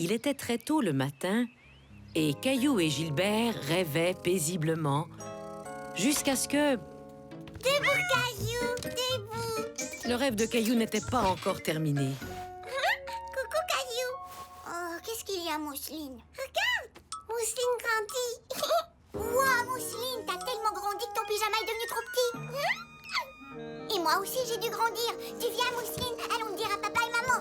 Il était très tôt le matin et Caillou et Gilbert rêvaient paisiblement jusqu'à ce que... Debout, Caillou, debout. Le rêve de Caillou n'était pas encore terminé. Coucou, Caillou. Oh, qu'est-ce qu'il y a, Mousseline? Regarde, Mousseline grandit. Wow, Mousseline, t'as tellement grandi que ton pyjama est devenu trop petit. Et moi aussi, j'ai dû grandir. Tu viens, Mousseline? Allons dire à papa et maman.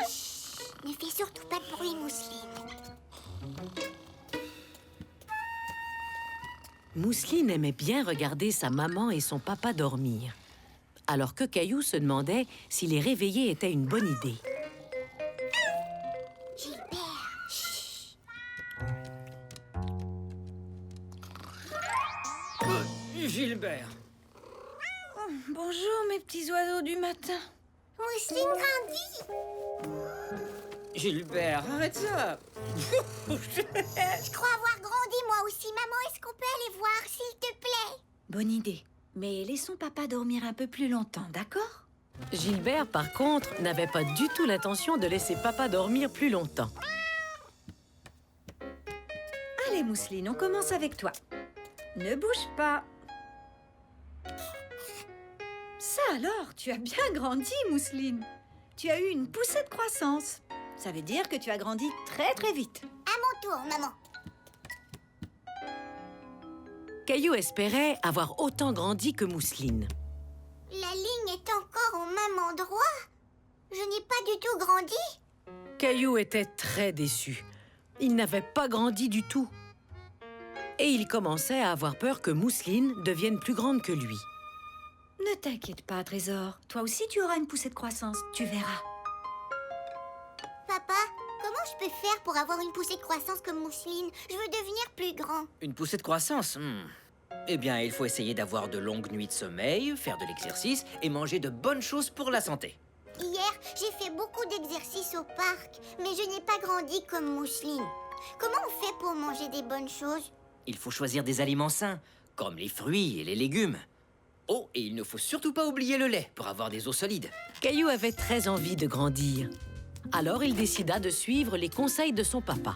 Chut, ne fais surtout pas de bruit, Mousseline. Mousseline aimait bien regarder sa maman et son papa dormir, alors que Caillou se demandait si les réveiller était une bonne idée. Gilbert, chut. Gilbert. Bonjour, mes petits oiseaux du matin. Mousseline grandit. Gilbert, arrête ça. Je crois avoir grandi moi aussi. Maman, est-ce qu'on peut aller voir, s'il te plaît? Bonne idée. Mais laissons papa dormir un peu plus longtemps, d'accord? Gilbert, par contre, n'avait pas du tout l'intention de laisser papa dormir plus longtemps. Allez, Mousseline, on commence avec toi. Ne bouge pas. Ça alors, tu as bien grandi, Mousseline. Tu as eu une poussée de croissance. Ça veut dire que tu as grandi très très vite. À mon tour, maman. Caillou espérait avoir autant grandi que Mousseline. La ligne est encore au même endroit. Je n'ai pas du tout grandi. Caillou était très déçu. Il n'avait pas grandi du tout. Et il commençait à avoir peur que Mousseline devienne plus grande que lui. Ne t'inquiète pas, Trésor. Toi aussi, tu auras une poussée de croissance. Tu verras. Papa, comment je peux faire pour avoir une poussée de croissance comme Mousseline? Je veux devenir plus grand. Une poussée de croissance Eh bien, il faut essayer d'avoir de longues nuits de sommeil, faire de l'exercice et manger de bonnes choses pour la santé. Hier, j'ai fait beaucoup d'exercices au parc, mais je n'ai pas grandi comme Mousseline. Comment on fait pour manger des bonnes choses? Il faut choisir des aliments sains, comme les fruits et les légumes. Oh, et il ne faut surtout pas oublier le lait pour avoir des os solides. Caillou avait très envie de grandir. Alors il décida de suivre les conseils de son papa.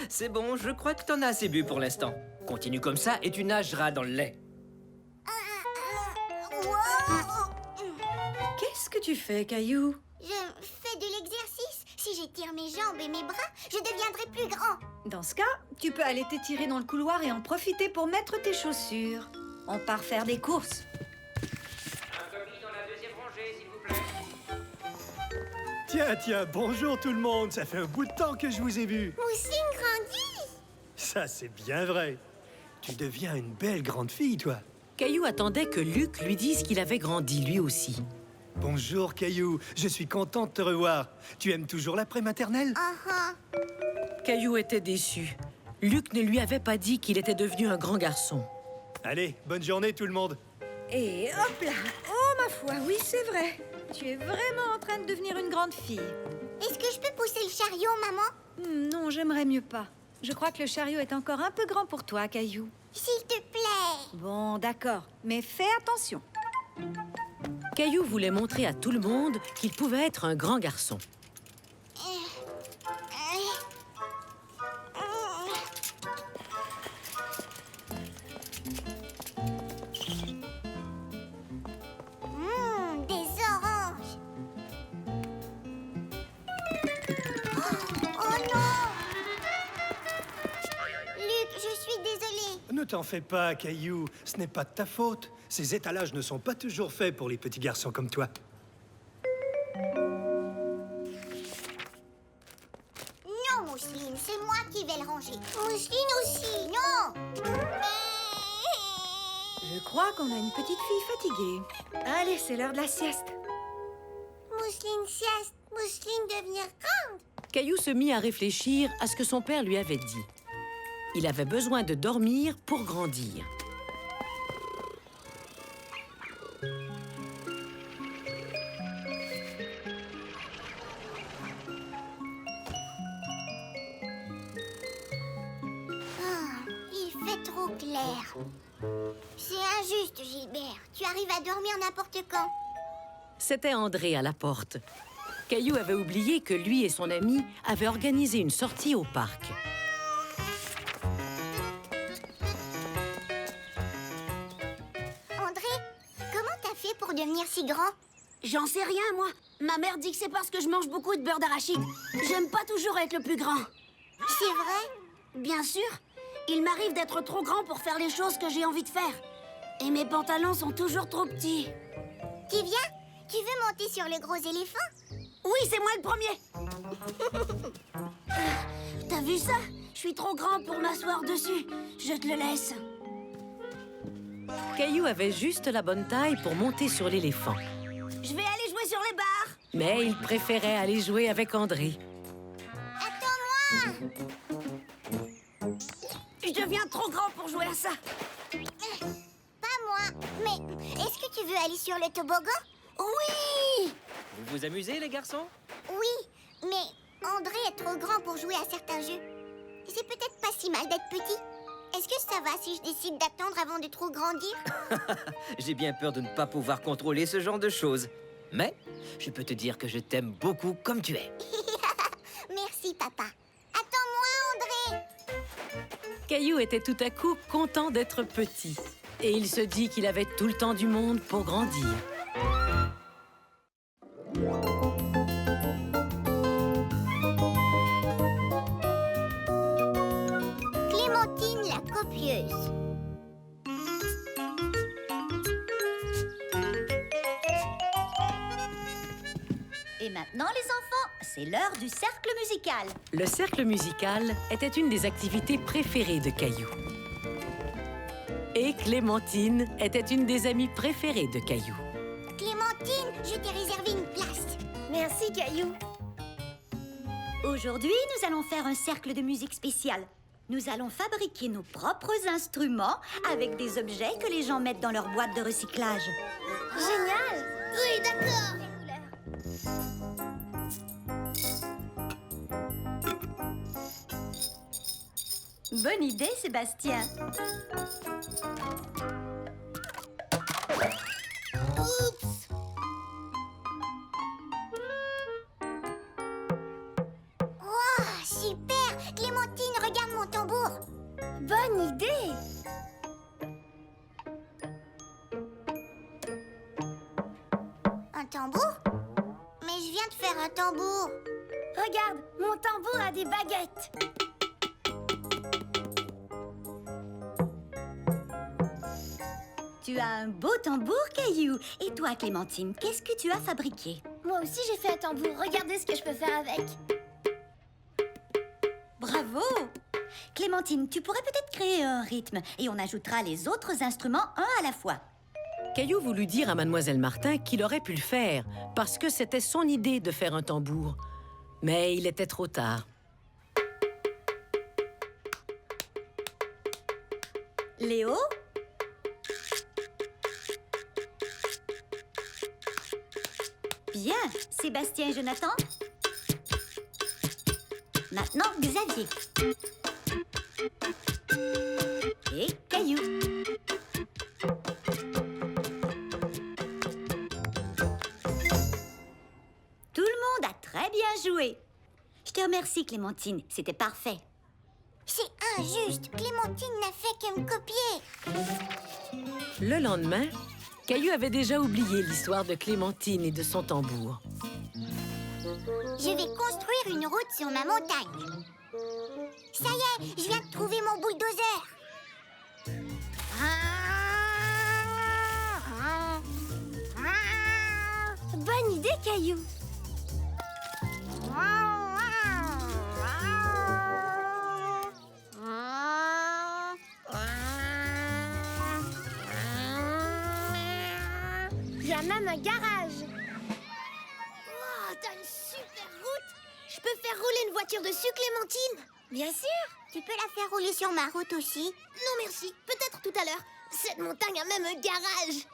C'est bon, je crois que t'en as assez bu pour l'instant. Continue comme ça et tu nageras dans le lait. Wow! Qu'est-ce que tu fais, Caillou? Je fais de l'exercice. Si j'étire mes jambes et mes bras, je deviendrai plus grand. Dans ce cas, tu peux aller t'étirer dans le couloir et en profiter pour mettre tes chaussures. On part faire des courses. Un colis dans la deuxième rangée, s'il vous plaît. Tiens, bonjour tout le monde. Ça fait un bout de temps que je vous ai vu. Mousseline grandit. Ça, c'est bien vrai. Tu deviens une belle grande fille, toi. Caillou attendait que Luc lui dise qu'il avait grandi lui aussi. Bonjour, Caillou. Je suis content de te revoir. Tu aimes toujours la pré-maternelle? Caillou était déçu. Luc ne lui avait pas dit qu'il était devenu un grand garçon. Allez, bonne journée tout le monde. Et hop là! Oh, ma foi, oui, c'est vrai. Tu es vraiment en train de devenir une grande fille. Est-ce que je peux pousser le chariot, maman? Non, j'aimerais mieux pas. Je crois que le chariot est encore un peu grand pour toi, Caillou. S'il te plaît. Bon, d'accord, mais fais attention. Caillou voulait montrer à tout le monde qu'il pouvait être un grand garçon. Des oranges. Oh non! Luc, je suis désolée. Ne t'en fais pas, Caillou. Ce n'est pas de ta faute. Ces étalages ne sont pas toujours faits pour les petits garçons comme toi. Non, Mousseline, c'est moi qui vais le ranger. Mousseline aussi, non! Je crois qu'on a une petite fille fatiguée. Allez, c'est l'heure de la sieste. Mousseline sieste, Mousseline devenir grande. Caillou se mit à réfléchir à ce que son père lui avait dit. Il avait besoin de dormir pour grandir. clair. C'est injuste, Gilbert. Tu arrives à dormir n'importe quand. C'était André à la porte. Caillou avait oublié que lui et son ami avaient organisé une sortie au parc. André, comment t'as fait pour devenir si grand? J'en sais rien, moi. Ma mère dit que c'est parce que je mange beaucoup de beurre d'arachide. J'aime pas toujours être le plus grand. C'est vrai? Bien sûr. Il m'arrive d'être trop grand pour faire les choses que j'ai envie de faire. Et mes pantalons sont toujours trop petits. Tu viens? Tu veux monter sur le gros éléphant? Oui, c'est moi le premier. T'as vu ça? Je suis trop grand pour m'asseoir dessus. Je te le laisse. Caillou avait juste la bonne taille pour monter sur l'éléphant. Je vais aller jouer sur les barres. Mais il préférait aller jouer avec André. Attends-moi! Je deviens trop grand pour jouer à ça. Pas moi. Mais est-ce que tu veux aller sur le toboggan? Oui! Vous vous amusez, les garçons? Oui, mais André est trop grand pour jouer à certains jeux. C'est peut-être pas si mal d'être petit. Est-ce que ça va si je décide d'attendre avant de trop grandir? J'ai bien peur de ne pas pouvoir contrôler ce genre de choses. Mais je peux te dire que je t'aime beaucoup comme tu es. Merci, papa. Attends-moi, André! Caillou était tout à coup content d'être petit. Et il se dit qu'il avait tout le temps du monde pour grandir. Clémentine la copieuse. Et maintenant, les enfants, c'est l'heure du cercle musical. Le cercle musical était une des activités préférées de Caillou. Et Clémentine était une des amies préférées de Caillou. Clémentine, je t'ai réservé une place. Merci, Caillou. Aujourd'hui, nous allons faire un cercle de musique spécial. Nous allons fabriquer nos propres instruments avec des objets que les gens mettent dans leur boîte de recyclage. Génial! Oui, d'accord. Bonne idée, Sébastien. Oups! Wow, super! Clémentine, regarde mon tambour. Bonne idée. Un tambour? Mais je viens de faire un tambour. Regarde, mon tambour a des baguettes. Tu as un beau tambour, Caillou. Et toi, Clémentine, qu'est-ce que tu as fabriqué? Moi aussi, j'ai fait un tambour. Regardez ce que je peux faire avec. Bravo! Clémentine, tu pourrais peut-être créer un rythme et on ajoutera les autres instruments un à la fois. Caillou voulut dire à Mademoiselle Martin qu'il aurait pu le faire parce que c'était son idée de faire un tambour. Mais il était trop tard. Léo? Bien. Sébastien et Jonathan? Maintenant, Xavier. Et Caillou. Tout le monde a très bien joué. Je te remercie, Clémentine. C'était parfait. C'est injuste. Clémentine n'a fait que me copier. Le lendemain, Caillou avait déjà oublié l'histoire de Clémentine et de son tambour. Je vais construire une route sur ma montagne. Ça y est, je viens de trouver mon bulldozer. Bonne idée, Caillou. Il y a même un garage. Wow, t'as une super route. Je peux faire rouler une voiture dessus, Clémentine? Bien sûr. Tu peux la faire rouler sur ma route aussi? Non, merci. Peut-être tout à l'heure. Cette montagne a même un garage.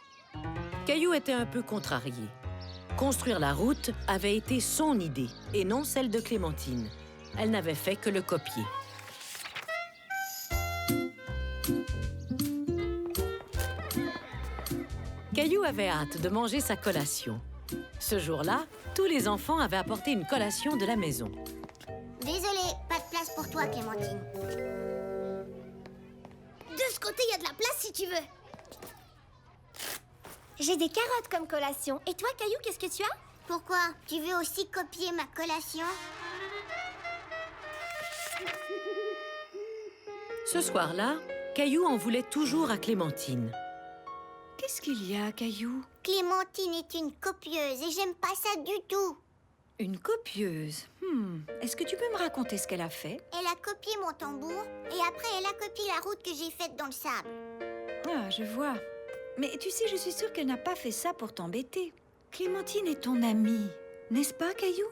Caillou était un peu contrarié. Construire la route avait été son idée et non celle de Clémentine. Elle n'avait fait que le copier. Caillou avait hâte de manger sa collation. Ce jour-là, tous les enfants avaient apporté une collation de la maison. Désolée, pas de place pour toi, Clémentine. De ce côté, il y a de la place si tu veux. J'ai des carottes comme collation. Et toi, Caillou, qu'est-ce que tu as? Pourquoi? Tu veux aussi copier ma collation? Ce soir-là, Caillou en voulait toujours à Clémentine. Qu'est-ce qu'il y a, Caillou? Clémentine est une copieuse et j'aime pas ça du tout. Une copieuse. Est-ce que tu peux me raconter ce qu'elle a fait? Elle a copié mon tambour et après elle a copié la route que j'ai faite dans le sable. Ah, je vois. Mais tu sais, je suis sûre qu'elle n'a pas fait ça pour t'embêter. Clémentine est ton amie, n'est-ce pas, Caillou?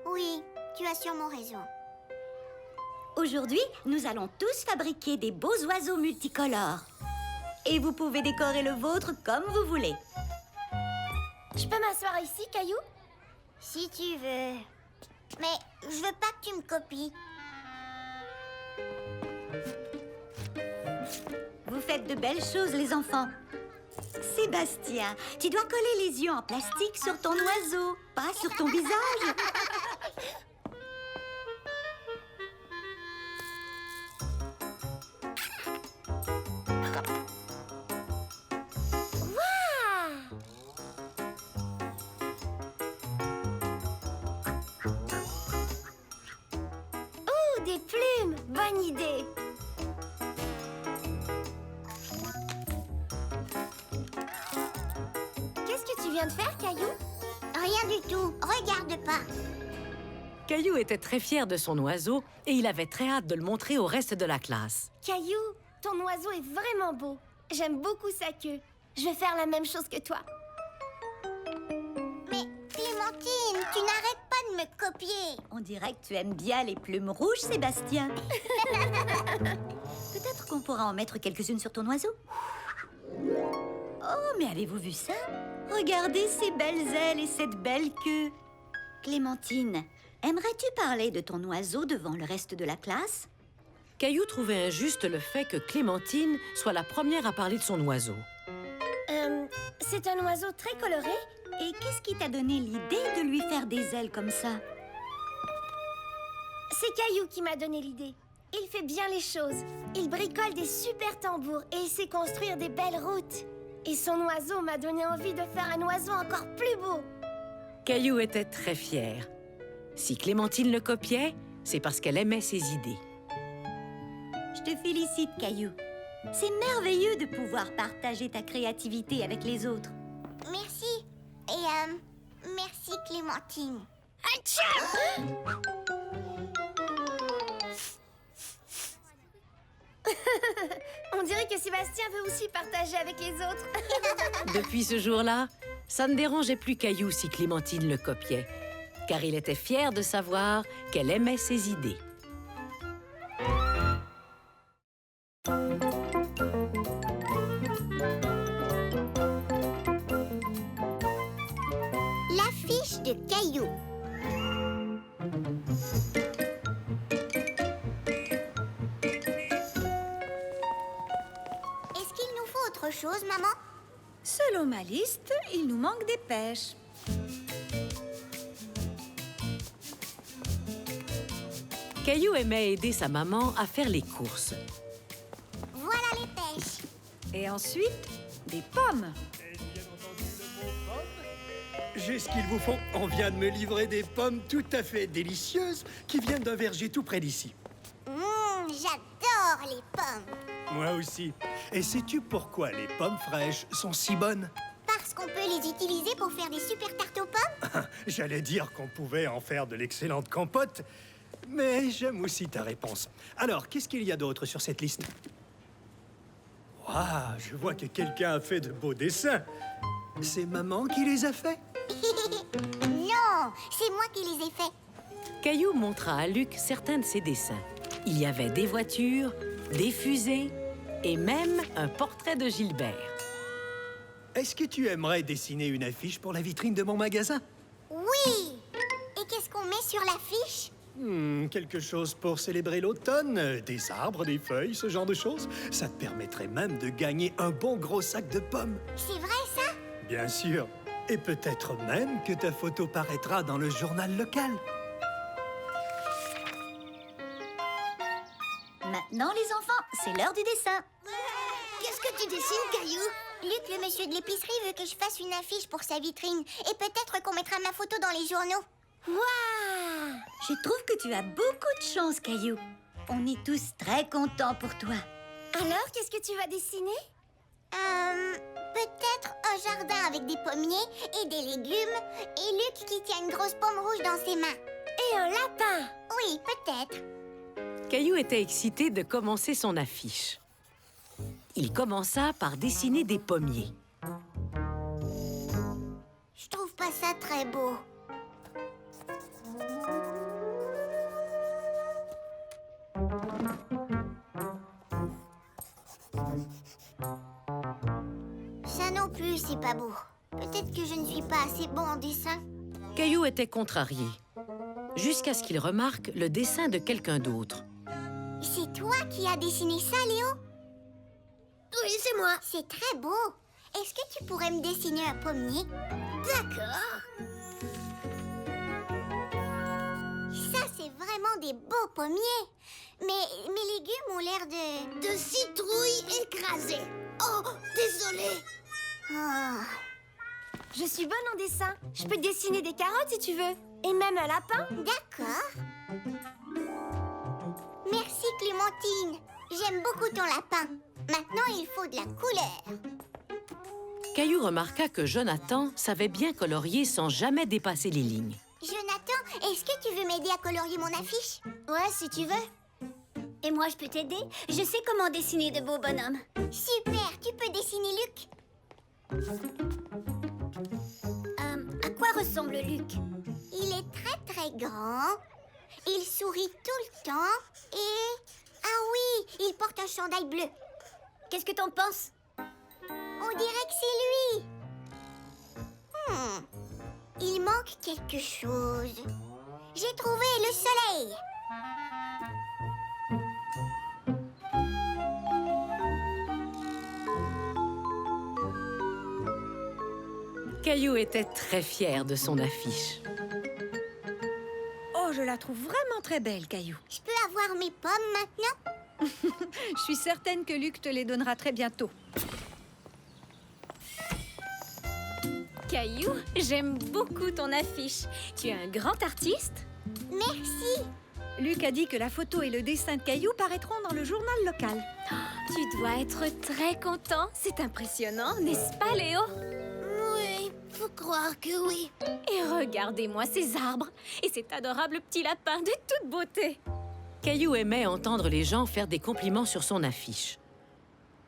Oui, tu as sûrement raison. Aujourd'hui, nous allons tous fabriquer des beaux oiseaux multicolores. Et vous pouvez décorer le vôtre comme vous voulez. Je peux m'asseoir ici, Caillou? Si tu veux. Mais je veux pas que tu me copies. Vous faites de belles choses, les enfants. Sébastien, tu dois coller les yeux en plastique sur ton oiseau, pas sur ton visage. Oh, des plumes! Bonne idée! Qu'est-ce que tu viens de faire, Caillou? Rien du tout. Regarde pas. Caillou était très fier de son oiseau et il avait très hâte de le montrer au reste de la classe. Caillou, ton oiseau est vraiment beau. J'aime beaucoup sa queue. Je vais faire la même chose que toi. Mais Clémentine, tu n'arrêtes pas de me copier. On dirait que tu aimes bien les plumes rouges, Sébastien. Peut-être qu'on pourra en mettre quelques-unes sur ton oiseau. Oh, mais avez-vous vu ça? Regardez ces belles ailes et cette belle queue. Clémentine, aimerais-tu parler de ton oiseau devant le reste de la classe? Caillou trouvait injuste le fait que Clémentine soit la première à parler de son oiseau. C'est un oiseau très coloré. Et qu'est-ce qui t'a donné l'idée de lui faire des ailes comme ça? C'est Caillou qui m'a donné l'idée. Il fait bien les choses. Il bricole des super tambours et il sait construire des belles routes. Et son oiseau m'a donné envie de faire un oiseau encore plus beau. Caillou était très fier. Si Clémentine le copiait, c'est parce qu'elle aimait ses idées. Je te félicite, Caillou. C'est merveilleux de pouvoir partager ta créativité avec les autres. Merci. Et merci Clémentine. On dirait que Sébastien veut aussi partager avec les autres. Depuis ce jour-là, ça ne dérangeait plus Caillou si Clémentine le copiait, car il était fier de savoir qu'elle aimait ses idées. L'affiche de Caillou. Est-ce qu'il nous faut autre chose, maman? Selon ma liste, il nous manque des pêches. Caillou aimait aider sa maman à faire les courses. Voilà les pêches. Et ensuite, des pommes. J'ai ce qu'il vous faut. On vient de me livrer des pommes tout à fait délicieuses qui viennent d'un verger tout près d'ici. J'adore les pommes. Moi aussi. Et sais-tu pourquoi les pommes fraîches sont si bonnes? Parce qu'on peut les utiliser pour faire des super tartes aux pommes. J'allais dire qu'on pouvait en faire de l'excellente compote, mais j'aime aussi ta réponse. Alors, qu'est-ce qu'il y a d'autre sur cette liste? Waouh, je vois que quelqu'un a fait de beaux dessins. C'est maman qui les a faits? Non, c'est moi qui les ai faits. Caillou montra à Luc certains de ses dessins. Il y avait des voitures, des fusées et même un portrait de Gilbert. Est-ce que tu aimerais dessiner une affiche pour la vitrine de mon magasin? Oui. Et qu'est-ce qu'on met sur l'affiche? Quelque chose pour célébrer l'automne, des arbres, des feuilles, ce genre de choses. Ça te permettrait même de gagner un bon gros sac de pommes. C'est vrai, ça? Bien sûr. Et peut-être même que ta photo paraîtra dans le journal local. Maintenant, les enfants, c'est l'heure du dessin. Qu'est-ce que tu dessines, Caillou? Luc, le monsieur de l'épicerie, veut que je fasse une affiche pour sa vitrine. Et peut-être qu'on mettra ma photo dans les journaux. Waouh! Je trouve que tu as beaucoup de chance, Caillou. On est tous très contents pour toi. Alors, qu'est-ce que tu vas dessiner? Peut-être un jardin avec des pommiers et des légumes. Et Luc qui tient une grosse pomme rouge dans ses mains. Et un lapin! Oui, peut-être. Caillou était excité de commencer son affiche. Il commença par dessiner des pommiers. Je trouve pas ça très beau. Ça non plus, c'est pas beau. Peut-être que je ne suis pas assez bon en dessin. Caillou était contrarié, jusqu'à ce qu'il remarque le dessin de quelqu'un d'autre. C'est toi qui as dessiné ça, Léo? Oui, c'est moi. C'est très beau. Est-ce que tu pourrais me dessiner un pommier? D'accord. Ça, c'est vraiment des beaux pommiers. Mais mes légumes ont l'air de citrouilles écrasées. Oh, désolée. Oh. Je suis bonne en dessin. Je peux te dessiner des carottes si tu veux. Et même un lapin. D'accord. Merci, Clémentine. J'aime beaucoup ton lapin. Maintenant, il faut de la couleur. Caillou remarqua que Jonathan savait bien colorier sans jamais dépasser les lignes. Jonathan, est-ce que tu veux m'aider à colorier mon affiche? Ouais, si tu veux. Et moi, je peux t'aider. Je sais comment dessiner de beaux bonhommes. Super, tu peux dessiner Luc? À quoi ressemble Luc? Il est très très grand. Il sourit tout le temps. Et... ah oui, il porte un chandail bleu. Qu'est-ce que t'en penses? On dirait que c'est lui. Il manque quelque chose. J'ai trouvé le soleil. Caillou était très fier de son affiche. Oh, je la trouve vraiment très belle, Caillou. Je peux avoir mes pommes maintenant? Je suis certaine que Luc te les donnera très bientôt. Caillou, j'aime beaucoup ton affiche. Tu es un grand artiste. Merci. Luc a dit que la photo et le dessin de Caillou paraîtront dans le journal local. Tu dois être très content. C'est impressionnant, n'est-ce pas, Léo? Oui, faut croire que oui. Et regardez-moi ces arbres et cet adorable petit lapin de toute beauté. Caillou aimait entendre les gens faire des compliments sur son affiche.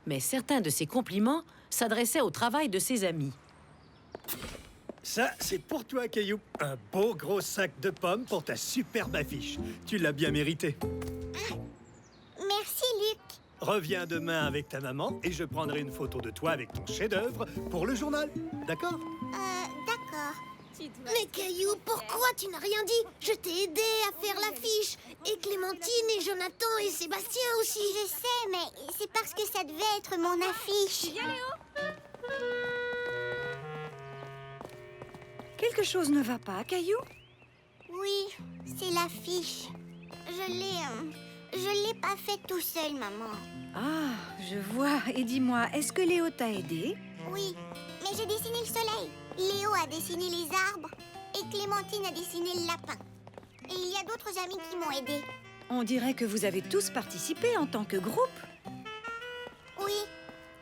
Mais certains de ces compliments s'adressaient au travail de ses amis. Ça, c'est pour toi, Caillou. Un beau gros sac de pommes pour ta superbe affiche. Tu l'as bien mérité. Merci, Luc. Reviens demain avec ta maman et je prendrai une photo de toi avec ton chef-d'œuvre pour le journal. D'accord? D'accord. Mais Caillou, pourquoi tu n'as rien dit? Je t'ai aidé à faire l'affiche. Et Clémentine et Jonathan et Sébastien aussi. Je sais, mais c'est parce que ça devait être mon affiche. Quelque chose ne va pas, Caillou? Oui, c'est l'affiche. Je l'ai pas fait tout seul, maman. Ah, je vois. Et dis-moi, est-ce que Léo t'a aidé? Oui, mais j'ai dessiné le soleil. Léo a dessiné les arbres et Clémentine a dessiné le lapin. Et il y a d'autres amis qui m'ont aidé. On dirait que vous avez tous participé en tant que groupe. Oui,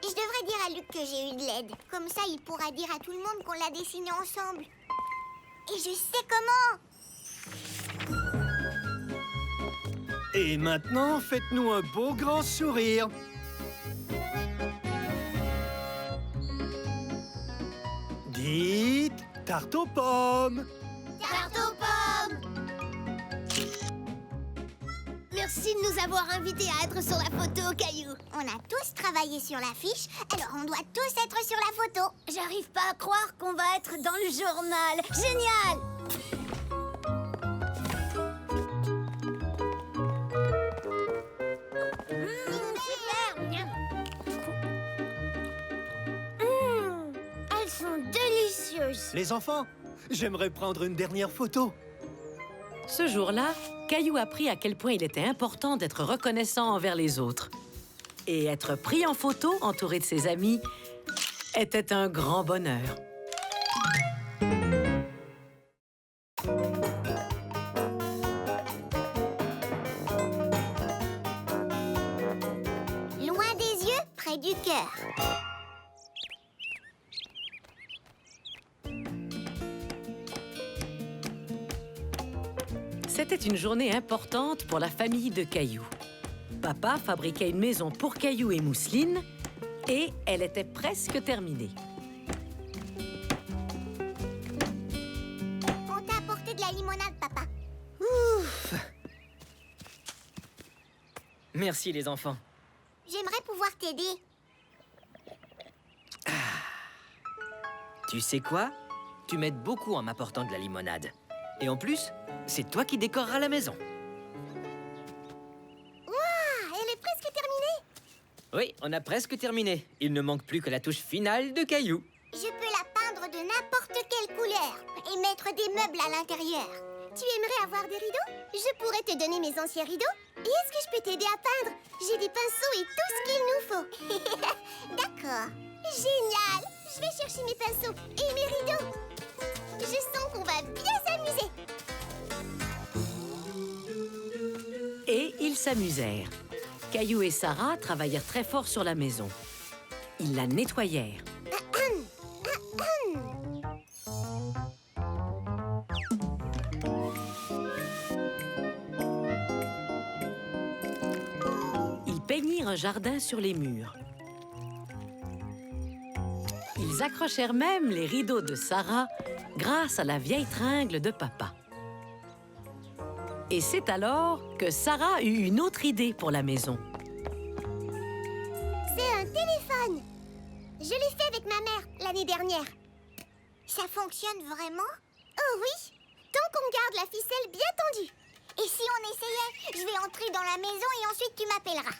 je devrais dire à Luc que j'ai eu de l'aide. Comme ça, il pourra dire à tout le monde qu'on l'a dessiné ensemble. Et je sais comment. Et maintenant, faites-nous un beau grand sourire. Dites tarte aux pommes. Tarte aux pommes. Merci de nous avoir invités à être sur la photo, Caillou. On a tous travaillé sur l'affiche, alors on doit tous être sur la photo. J'arrive pas à croire qu'on va être dans le journal. Génial! Les enfants, j'aimerais prendre une dernière photo. Ce jour-là, Caillou apprit à quel point il était important d'être reconnaissant envers les autres. Et être pris en photo, entouré de ses amis, était un grand bonheur. Loin des yeux, près du cœur. C'était une journée importante pour la famille de Caillou. Papa fabriquait une maison pour Caillou et Mousseline et elle était presque terminée. On t'a apporté de la limonade, papa. Merci les enfants. J'aimerais pouvoir t'aider. Tu sais quoi? Tu m'aides beaucoup en m'apportant de la limonade. Et en plus, c'est toi qui décoreras la maison. Ah, elle est presque terminée. Oui, on a presque terminé. Il ne manque plus que la touche finale de Caillou. Je peux la peindre de n'importe quelle couleur et mettre des meubles à l'intérieur. Tu aimerais avoir des rideaux? Je pourrais te donner mes anciens rideaux. Et est-ce que je peux t'aider à peindre? J'ai des pinceaux et tout ce qu'il nous faut. D'accord. Génial. Je vais chercher mes pinceaux et mes rideaux. Je sens qu'on va bien s'amuser. Et ils s'amusèrent. Caillou et Sarah travaillèrent très fort sur la maison. Ils la nettoyèrent. Ils peignirent un jardin sur les murs. Ils accrochèrent même les rideaux de Sarah grâce à la vieille tringle de papa. Et c'est alors que Sarah eut une autre idée pour la maison. C'est un téléphone. Je l'ai fait avec ma mère l'année dernière. Ça fonctionne vraiment? Oh oui, tant qu'on garde la ficelle bien tendue. Et si on essayait? Je vais entrer dans la maison et ensuite tu m'appelleras.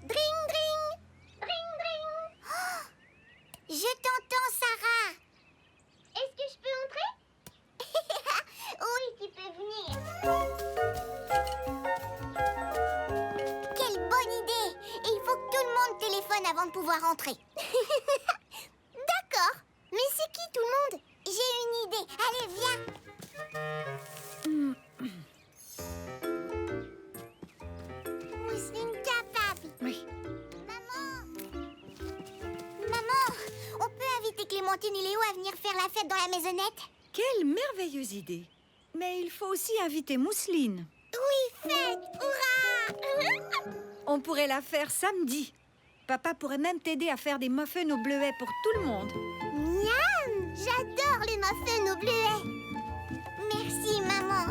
Dring, dring. Dring, dring. Oh, je t'entends, Sarah. Est-ce que je peux entrer? Oui, tu peux venir. Quelle bonne idée! Et il faut que tout le monde téléphone avant de pouvoir entrer. D'accord. Mais c'est qui tout le monde? J'ai une idée. Allez, viens. Mousseline capable. Oui. Maman! Maman, on peut inviter Clémentine et Léo à venir faire la fête dans la maisonnette? Quelle merveilleuse idée! Mais il faut aussi inviter Mousseline. Oui, fête! Hurrah! On pourrait la faire samedi. Papa pourrait même t'aider à faire des muffins au bleuet pour tout le monde. Miam! J'adore les muffins au bleuet. Merci, maman.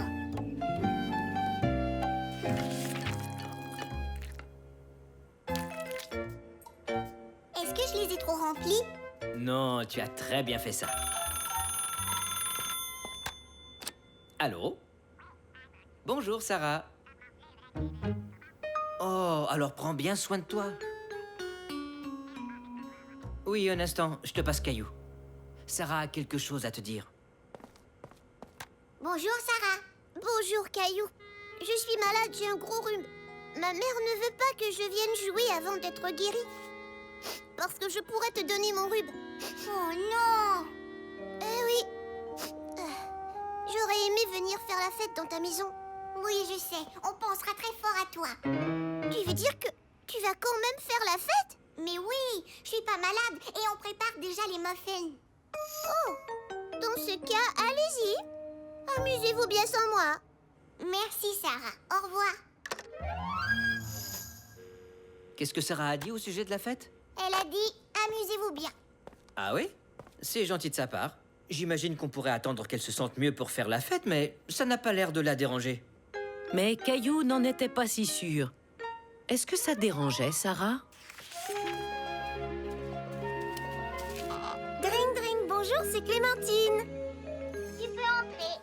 Est-ce que je les ai trop remplis? Non, tu as très bien fait ça. Allô? Bonjour, Sarah. Oh, alors prends bien soin de toi. Oui, un instant, je te passe Caillou. Sarah a quelque chose à te dire. Bonjour, Sarah. Bonjour, Caillou. Je suis malade, j'ai un gros rhume. Ma mère ne veut pas que je vienne jouer avant d'être guérie. Parce que je pourrais te donner mon rhume. Oh non! Eh oui. J'aurais aimé venir faire la fête dans ta maison. Oui, je sais. On pensera très fort à toi. Tu veux dire que tu vas quand même faire la fête? Mais oui, je suis pas malade et on prépare déjà les muffins. Oh! Dans ce cas, allez-y. Amusez-vous bien sans moi. Merci, Sarah. Au revoir. Qu'est-ce que Sarah a dit au sujet de la fête? Elle a dit « Amusez-vous bien ». Ah oui? C'est gentil de sa part. J'imagine qu'on pourrait attendre qu'elle se sente mieux pour faire la fête, mais ça n'a pas l'air de la déranger. Mais Caillou n'en était pas si sûr. Est-ce que ça dérangeait, Sarah? Dring dring, bonjour, c'est Clémentine. Tu peux entrer.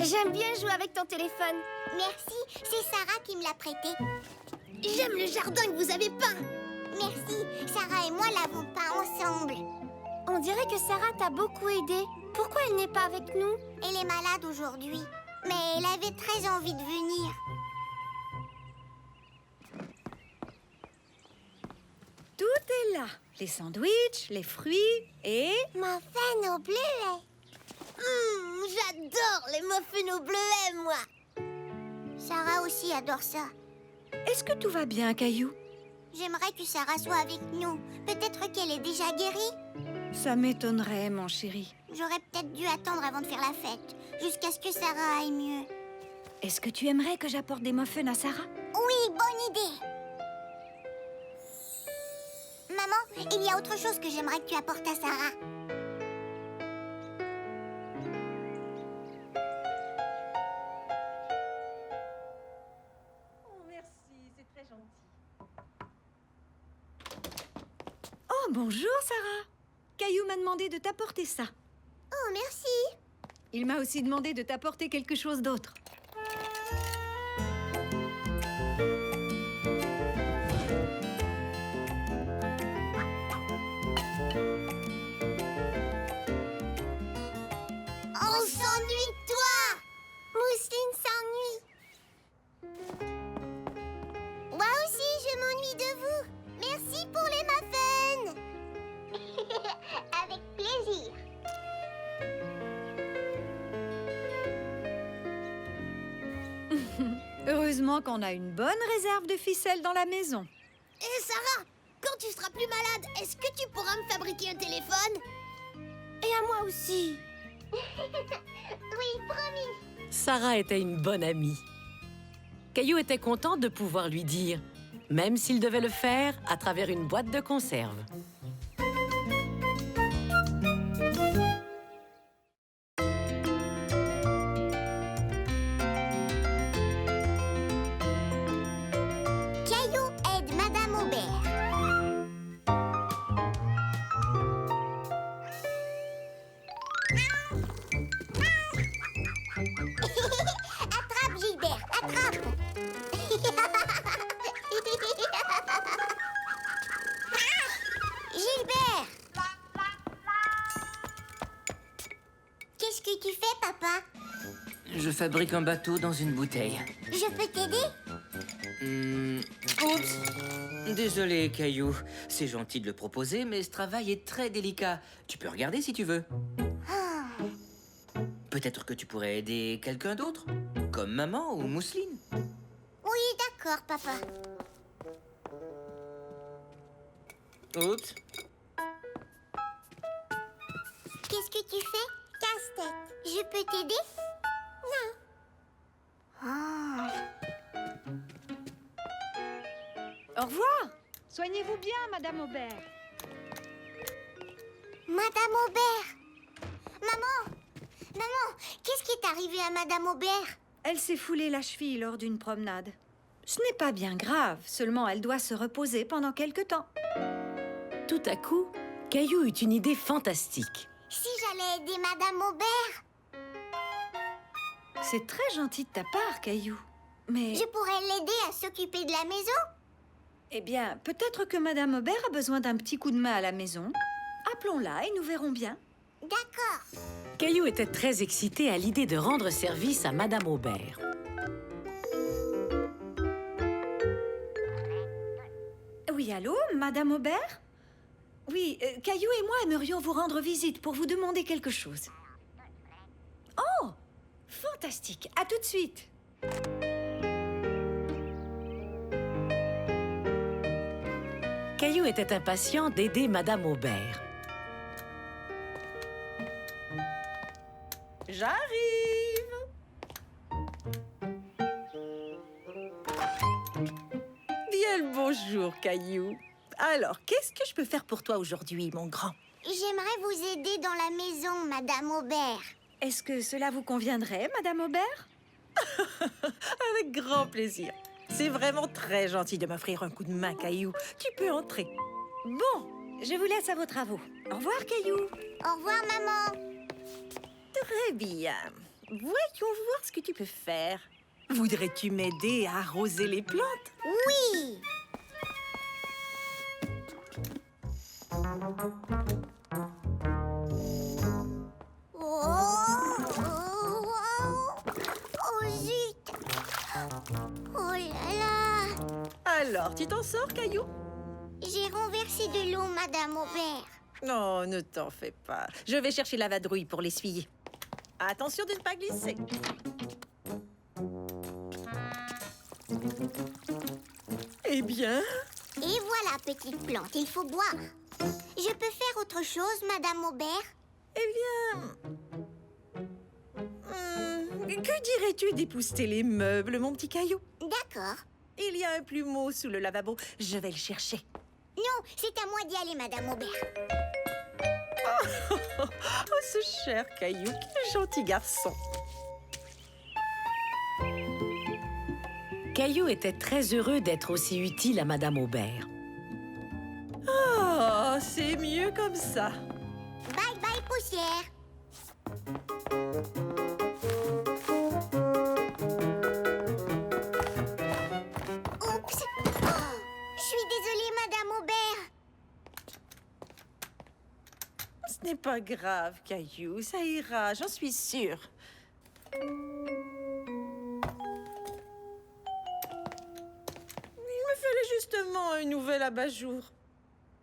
J'aime bien jouer avec ton téléphone. Merci, c'est Sarah qui me l'a prêté. J'aime le jardin que vous avez peint. Merci, Sarah et moi l'avons peint ensemble. On dirait que Sarah t'a beaucoup aidé. Pourquoi elle n'est pas avec nous? Elle est malade aujourd'hui, mais elle avait très envie de venir. Tout est là. Les sandwichs, les fruits et... Muffins au bleuet. J'adore les muffins au bleuet, moi. Sarah aussi adore ça. Est-ce que tout va bien, Caillou? J'aimerais que Sarah soit avec nous. Peut-être qu'elle est déjà guérie. Ça m'étonnerait, mon chéri. J'aurais peut-être dû attendre avant de faire la fête, jusqu'à ce que Sarah aille mieux. Est-ce que tu aimerais que j'apporte des muffins à Sarah? Oui, bonne idée. Maman, il y a autre chose que j'aimerais que tu apportes à Sarah. Oh, merci, c'est très gentil. Oh, bonjour, Sarah. Caillou m'a demandé de t'apporter ça. Oh, merci. Il m'a aussi demandé de t'apporter quelque chose d'autre. On s'ennuie de toi. Mousseline s'ennuie. Moi aussi, je m'ennuie de vous. Merci pour les muffins. Avec plaisir. Heureusement qu'on a une bonne réserve de ficelles dans la maison. Et Sarah, quand tu seras plus malade, est-ce que tu pourras me fabriquer un téléphone? Et à moi aussi. Oui, promis. Sarah était une bonne amie. Caillou était content de pouvoir lui dire, même s'il devait le faire à travers une boîte de conserve. Caillou aide Madame Aubert. Attrape, Gilbert, attrape. Gilbert. Qu'est-ce que tu fais, papa? Je fabrique un bateau dans une bouteille. Je peux t'aider? Oups! Désolé, Caillou. C'est gentil de le proposer, mais ce travail est très délicat. Tu peux regarder si tu veux. Ah. Peut-être que tu pourrais aider quelqu'un d'autre, comme maman ou Mousseline. Oui, d'accord, papa. Oups! Qu'est-ce que tu fais? Casse-tête. Je peux t'aider? Non. Ah. Au revoir. Soignez-vous bien, Madame Aubert. Madame Aubert. Maman, qu'est-ce qui est arrivé à Madame Aubert? Elle s'est foulée la cheville lors d'une promenade. Ce n'est pas bien grave, seulement elle doit se reposer pendant quelque temps. Tout à coup, Caillou eut une idée fantastique. Si j'allais aider Madame Aubert, C'est très gentil de ta part, Caillou. Mais, je pourrais l'aider à s'occuper de la maison. eh bien, peut-être que Madame Aubert a besoin d'un petit coup de main à la maison. Appelons-la et nous verrons bien. D'accord. Caillou était très excité à l'idée de rendre service à Madame Aubert. Oui, allô, Madame Aubert? Oui, Caillou et moi aimerions vous rendre visite pour vous demander quelque chose. Oh, fantastique. À tout de suite. Caillou était impatient d'aider Madame Aubert. J'arrive. Bien le bonjour, Caillou. Alors, qu'est-ce que je peux faire pour toi aujourd'hui, mon grand? J'aimerais vous aider dans la maison, Madame Aubert. Est-ce que cela vous conviendrait, Madame Aubert? Avec grand plaisir. C'est vraiment très gentil de m'offrir un coup de main, Caillou. Tu peux entrer. Bon, je vous laisse à vos travaux. Au revoir, Caillou. Au revoir, maman. Très bien. Voyons voir ce que tu peux faire. Voudrais-tu m'aider à arroser les plantes? Oui. Oh zut. Oh là là. Alors, tu t'en sors, Caillou? J'ai renversé de l'eau, Madame Aubert. Non, ne t'en fais pas. Je vais chercher la vadrouille pour l'essuyer. Attention de ne pas glisser. Eh bien, Et voilà, petite plante, il faut boire. Je peux faire autre chose, Madame Aubert? que dirais-tu d'épousseter les meubles, mon petit Caillou? D'accord. Il y a un plumeau sous le lavabo. Je vais le chercher. Non, c'est à moi d'y aller, Madame Aubert. Oh, ce cher Caillou, quel gentil garçon. Caillou était très heureux d'être aussi utile à Madame Aubert. Oh, c'est mieux comme ça. Bye bye, poussière. Oups. Oh, je suis désolée, Madame Aubert. Ce n'est pas grave, Caillou. Ça ira, j'en suis sûre. Il me fallait justement un nouvel abat-jour.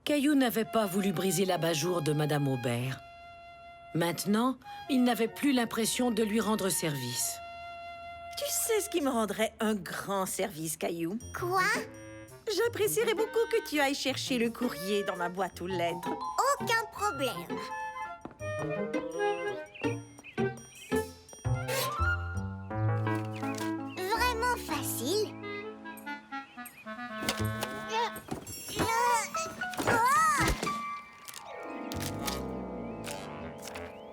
Caillou n'avait pas voulu briser l'abat-jour de Madame Aubert. Maintenant, il n'avait plus l'impression de lui rendre service. Tu sais ce qui me rendrait un grand service, Caillou? Quoi? J'apprécierais beaucoup que tu ailles chercher le courrier dans ma boîte aux lettres. Aucun problème. Vraiment facile.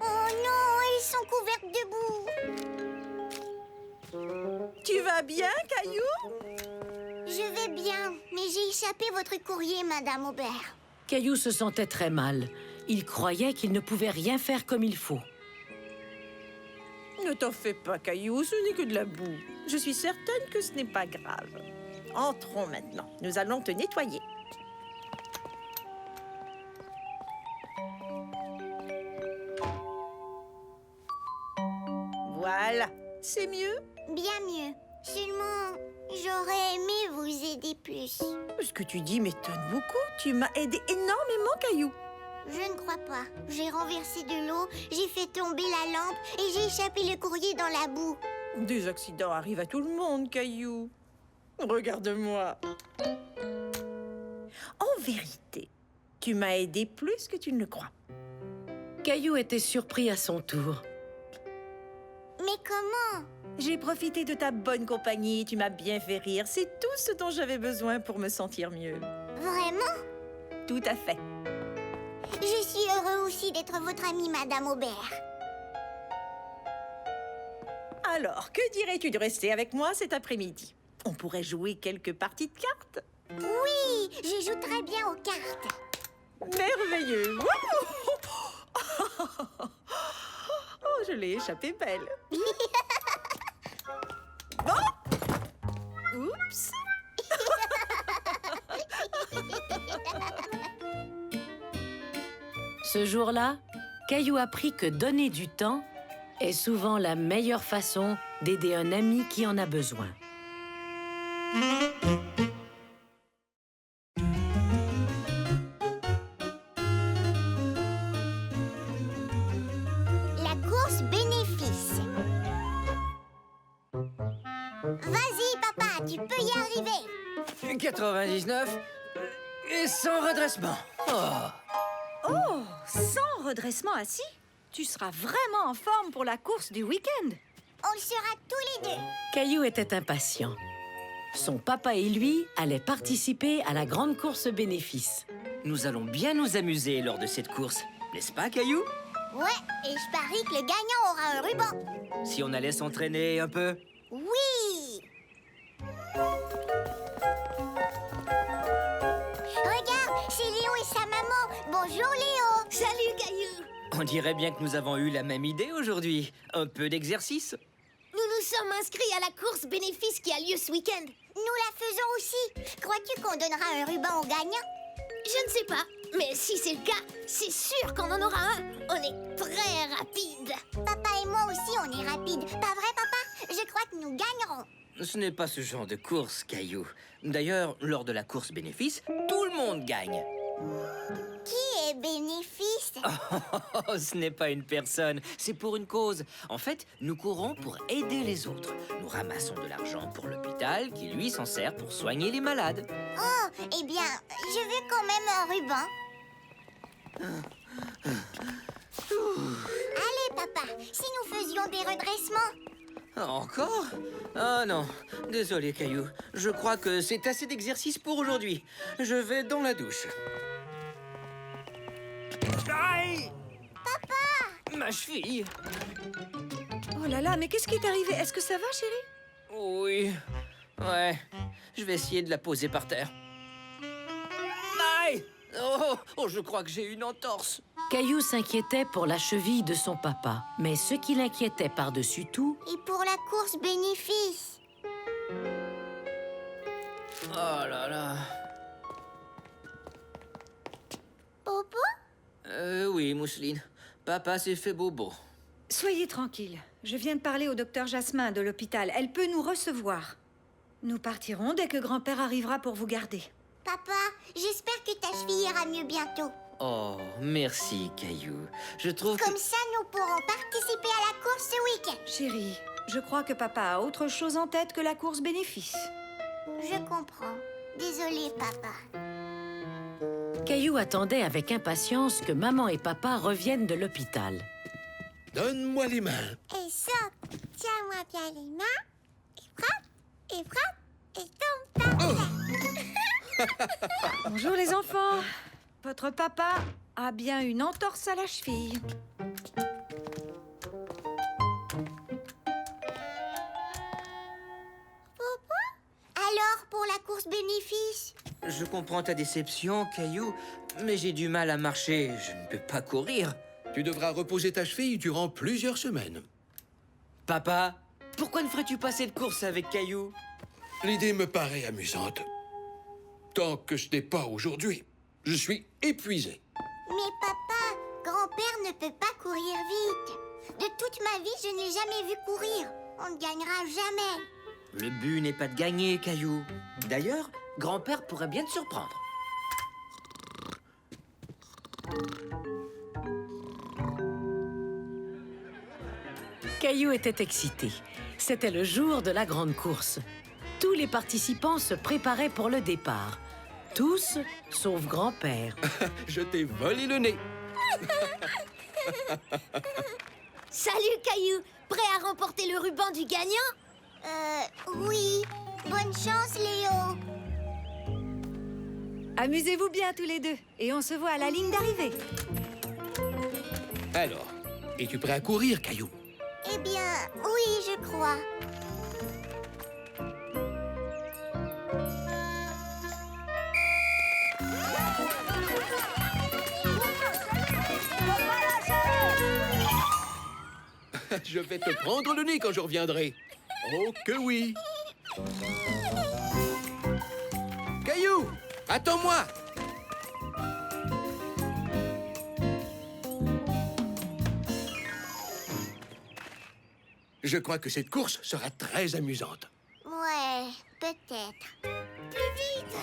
Oh non, ils sont couverts de boue. Tu vas bien, Caillou? Je vais bien, mais j'ai échappé votre courrier, Madame Aubert. Caillou se sentait très mal. Il croyait qu'il ne pouvait rien faire comme il faut. Ne t'en fais pas, Caillou, ce n'est que de la boue. Je suis certaine que ce n'est pas grave. Entrons maintenant. Nous allons te nettoyer. Voilà, c'est mieux. Bien mieux. Seulement, j'aurais aimé vous aider plus. Ce que tu dis m'étonne beaucoup. Tu m'as aidé énormément, Caillou. Je ne crois pas. J'ai renversé de l'eau, j'ai fait tomber la lampe et j'ai échappé le courrier dans la boue. Des accidents arrivent à tout le monde, Caillou. Regarde-moi. En vérité, tu m'as aidé plus que tu ne le crois. Caillou était surpris à son tour. Mais comment? J'ai profité de ta bonne compagnie, tu m'as bien fait rire. C'est tout ce dont j'avais besoin pour me sentir mieux. Vraiment? Tout à fait. Je suis heureux aussi d'être votre amie, Madame Aubert. Alors, que dirais-tu de rester avec moi cet après-midi? On pourrait jouer quelques parties de cartes. Oui, je joue très bien aux cartes. Merveilleux. Oh, je l'ai échappé belle. Oh! Oups. Ce jour-là, Caillou apprit que donner du temps est souvent la meilleure façon d'aider un ami qui en a besoin. La course bénéfice. Vas-y, papa, tu peux y arriver. 99 et sans redressement. Oh. Oh, sans redressement assis? Tu seras vraiment en forme pour la course du week-end. On le sera tous les deux. Caillou était impatient. Son papa et lui allaient participer à la grande course bénéfice. Nous allons bien nous amuser lors de cette course, n'est-ce pas, Caillou? Ouais, et je parie que le gagnant aura un ruban. Si on allait s'entraîner un peu? Oui. Regarde, c'est Léo et sa maman. Bonjour, Léo. Salut, Caillou. On dirait bien que nous avons eu la même idée aujourd'hui. Un peu d'exercice. Nous nous sommes inscrits à la course bénéfice qui a lieu ce week-end. Nous la faisons aussi. Crois-tu qu'on donnera un ruban au gagnant? Je ne sais pas, mais si c'est le cas, c'est sûr qu'on en aura un. On est très rapide. Papa et moi aussi, on est rapides. Pas vrai, papa? Je crois que nous gagnerons. Ce n'est pas ce genre de course, Caillou. D'ailleurs, lors de la course bénéfice, tout le monde gagne. Qui est bénéfice? Oh, ce n'est pas une personne, c'est pour une cause. En fait, nous courons pour aider les autres. Nous ramassons de l'argent pour l'hôpital qui, lui, s'en sert pour soigner les malades. Oh, eh bien, je veux quand même un ruban. Allez, papa, si nous faisions des redressements. Encore? Ah non, désolé, Caillou. Je crois que c'est assez d'exercice pour aujourd'hui. Je vais dans la douche. Aïe! Papa! Ma cheville! Oh là là, mais qu'est-ce qui est arrivé? Est-ce que ça va, chérie? Oui. Ouais. Je vais essayer de la poser par terre. Aïe! Oh, je crois que j'ai une entorse. Caillou s'inquiétait pour la cheville de son papa. Mais ce qui l'inquiétait par-dessus tout, Et pour la course bénéfice. Oh là là. Popo? Oui, Mousseline. Papa s'est fait bobo. Soyez tranquille. Je viens de parler au docteur Jasmin de l'hôpital. Elle peut nous recevoir. Nous partirons dès que grand-père arrivera pour vous garder. Papa, j'espère que ta cheville ira mieux bientôt. Oh, merci, Caillou. Je trouve Comme que... ça, nous pourrons participer à la course ce week-end. Chérie, je crois que papa a autre chose en tête que la course bénéfice. Je comprends. Désolée, papa. Caillou attendait avec impatience que maman et papa reviennent de l'hôpital. Donne-moi les mains. Et saute. Tiens-moi bien les mains. Et frappe. Et tombe par terre. Bonjour les enfants. Votre papa a bien une entorse à la cheville. Alors, pour la course bénéfice? Je comprends ta déception, Caillou, mais j'ai du mal à marcher. Je ne peux pas courir. Tu devras reposer ta cheville durant plusieurs semaines. Papa, pourquoi ne ferais-tu pas cette course avec Caillou? L'idée me paraît amusante. Tant que je n'ai pas aujourd'hui, je suis épuisé. Mais papa, grand-père ne peut pas courir vite. De toute ma vie, je n'ai jamais vu courir. On ne gagnera jamais. Le but n'est pas de gagner, Caillou. D'ailleurs, grand-père pourrait bien te surprendre. Caillou était excité. C'était le jour de la grande course. Tous les participants se préparaient pour le départ. Tous, sauf grand-père. Je t'ai volé le nez. Salut, Caillou. Prêt à remporter le ruban du gagnant? Oui. Bonne chance, Léo. Amusez-vous bien tous les deux et on se voit à la ligne d'arrivée. Alors, es-tu prêt à courir, Caillou? Eh bien, oui, je crois. Je vais te prendre le nez quand je reviendrai. Oh que oui. Caillou, attends-moi. Je crois que cette course sera très amusante. Ouais, peut-être. Plus vite!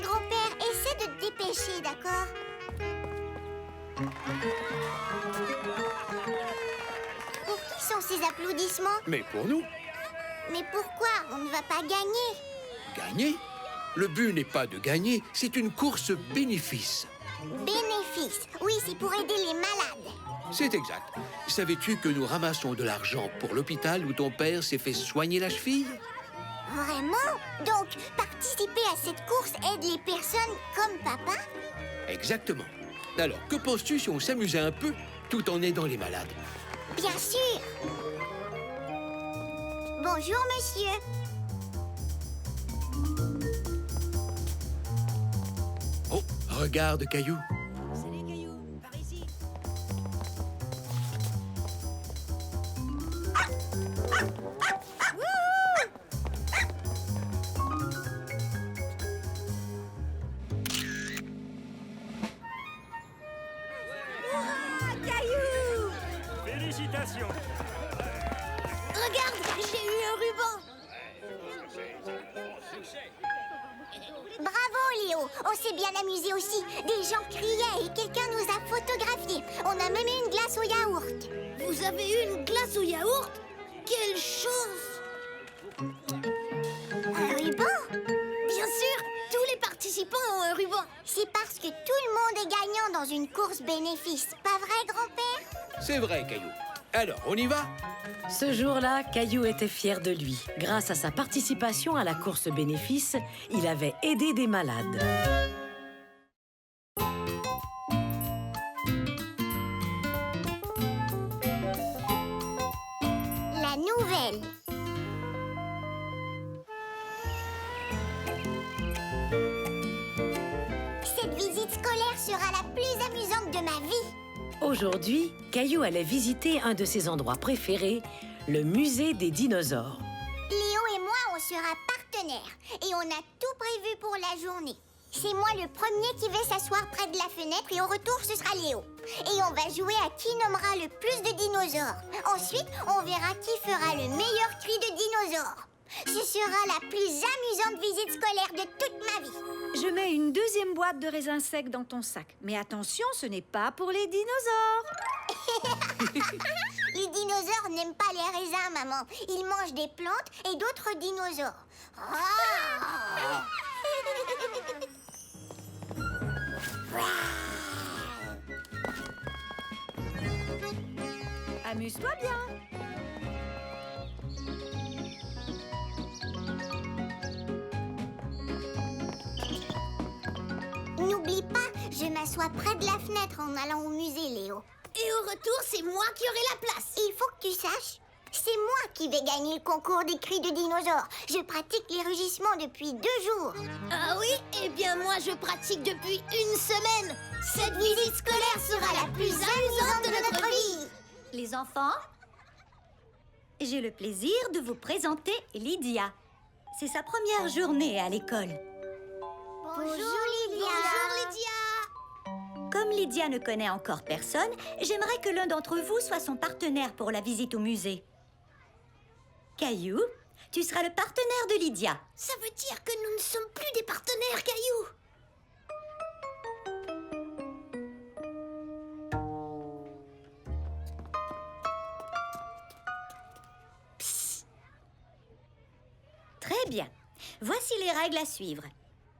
Grand-père, essaie de te dépêcher, d'accord? Pour qui sont ces applaudissements? Mais pour nous, Mais pourquoi? On ne va pas gagner. gagner? Le but n'est pas de gagner, c'est une course bénéfice. Bénéfice. Oui, c'est pour aider les malades. C'est exact. Savais-tu que nous ramassons de l'argent pour l'hôpital où ton père s'est fait soigner la cheville? Vraiment? Donc, participer à cette course aide les personnes comme papa? Exactement. Alors, que penses-tu si on s'amusait un peu tout en aidant les malades? Bien sûr. Bonjour, monsieur. Oh, regarde, Caillou. Salut, un ruban. Bravo, Léo. On s'est bien amusé aussi. Des gens criaient et quelqu'un nous a photographiés. On a même eu une glace au yaourt. Vous avez eu une glace au yaourt? Quelle chance! Un ruban? Bien sûr, tous les participants ont un ruban. C'est parce que tout le monde est gagnant dans une course bénéfice. Pas vrai, grand-père? C'est vrai, Caillou. Alors, on y va? Ce jour-là, Caillou était fier de lui. Grâce à sa participation à la course bénéfice, il avait aidé des malades. La nouvelle. Cette visite scolaire sera la plus amusante de ma vie. Aujourd'hui, Caillou allait visiter un de ses endroits préférés, le musée des dinosaures. Léo et moi, on sera partenaires et on a tout prévu pour la journée. C'est moi le premier qui vais s'asseoir près de la fenêtre et au retour, ce sera Léo. Et on va jouer à qui nommera le plus de dinosaures. Ensuite, on verra qui fera le meilleur cri de dinosaure. Ce sera la plus amusante visite scolaire de toute ma vie. Je mets une deuxième boîte de raisins secs dans ton sac. Mais attention, ce n'est pas pour les dinosaures. Les dinosaures n'aiment pas les raisins, maman. Ils mangent des plantes et d'autres dinosaures. Ah! Amuse-toi bien. N'oublie pas, je m'assois près de la fenêtre en allant au musée, Léo. Et au retour, c'est moi qui aurai la place. Il faut que tu saches, c'est moi qui vais gagner le concours des cris de dinosaures. Je pratique les rugissements depuis 2 jours. Ah oui? Eh bien, moi, je pratique depuis une semaine. Cette visite scolaire sera la plus amusante de notre vie. Les enfants, j'ai le plaisir de vous présenter Lydia. C'est sa première journée à l'école. Bonjour, Lydia. Bonjour, Lydia. Comme Lydia ne connaît encore personne, j'aimerais que l'un d'entre vous soit son partenaire pour la visite au musée. Caillou, tu seras le partenaire de Lydia. Ça veut dire que nous ne sommes plus des partenaires, Caillou. Très bien. Voici les règles à suivre.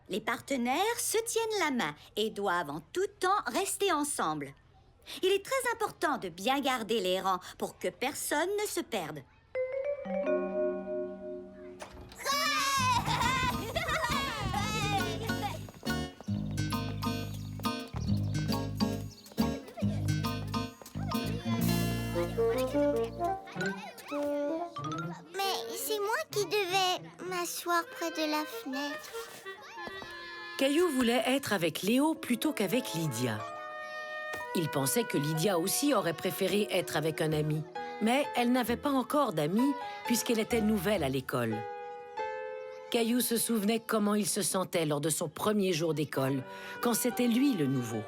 Les partenaires se tiennent la main et doivent en tout temps rester ensemble. Il est très important de bien garder les rangs pour que personne ne se perde. Mais c'est moi qui devais m'asseoir près de la fenêtre. Caillou voulait être avec Léo plutôt qu'avec Lydia. Il pensait que Lydia aussi aurait préféré être avec un ami. Mais elle n'avait pas encore d'amis puisqu'elle était nouvelle à l'école. Caillou se souvenait comment il se sentait lors de son premier jour d'école, quand c'était lui le nouveau.